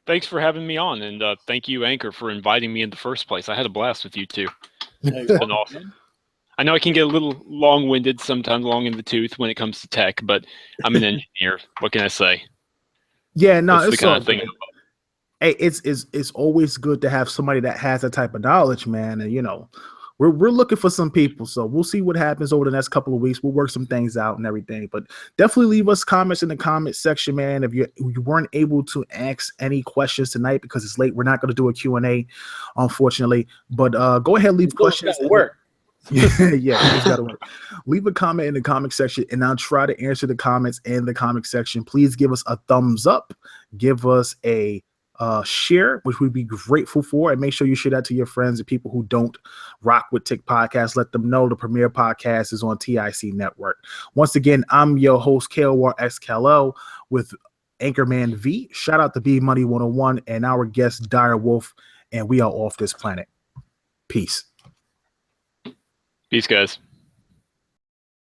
Thanks for having me on, and thank you, Anchor, for inviting me in the first place. I had a blast with you too. It's been awesome. I know I can get a little long-winded, sometimes long in the tooth when it comes to tech, but I'm an engineer. What can I say? Yeah, no, it's the kind of thing. Hey, it's always good to have somebody that has that type of knowledge, man. And we're looking for some people, so we'll see what happens over the next couple of weeks. We'll work some things out and everything, but definitely leave us comments in the comment section, man. If you weren't able to ask any questions tonight because it's late, we're not going to do a Q&A, unfortunately. But go ahead, leave questions. Yeah, it's gotta work. Leave a comment in the comment section, and I'll try to answer the comments in the comment section. Please give us a thumbs up, give us a share, which we'd be grateful for, and make sure you share that to your friends and people who don't rock with Tick Podcast. Let them know the premiere podcast is on TIC Network. Once again, I'm your host, KLWRXKL, with Anchorman V. Shout out to B Money 101 and our guest Dire Wolf, and we are off this planet. Peace. Peace, guys.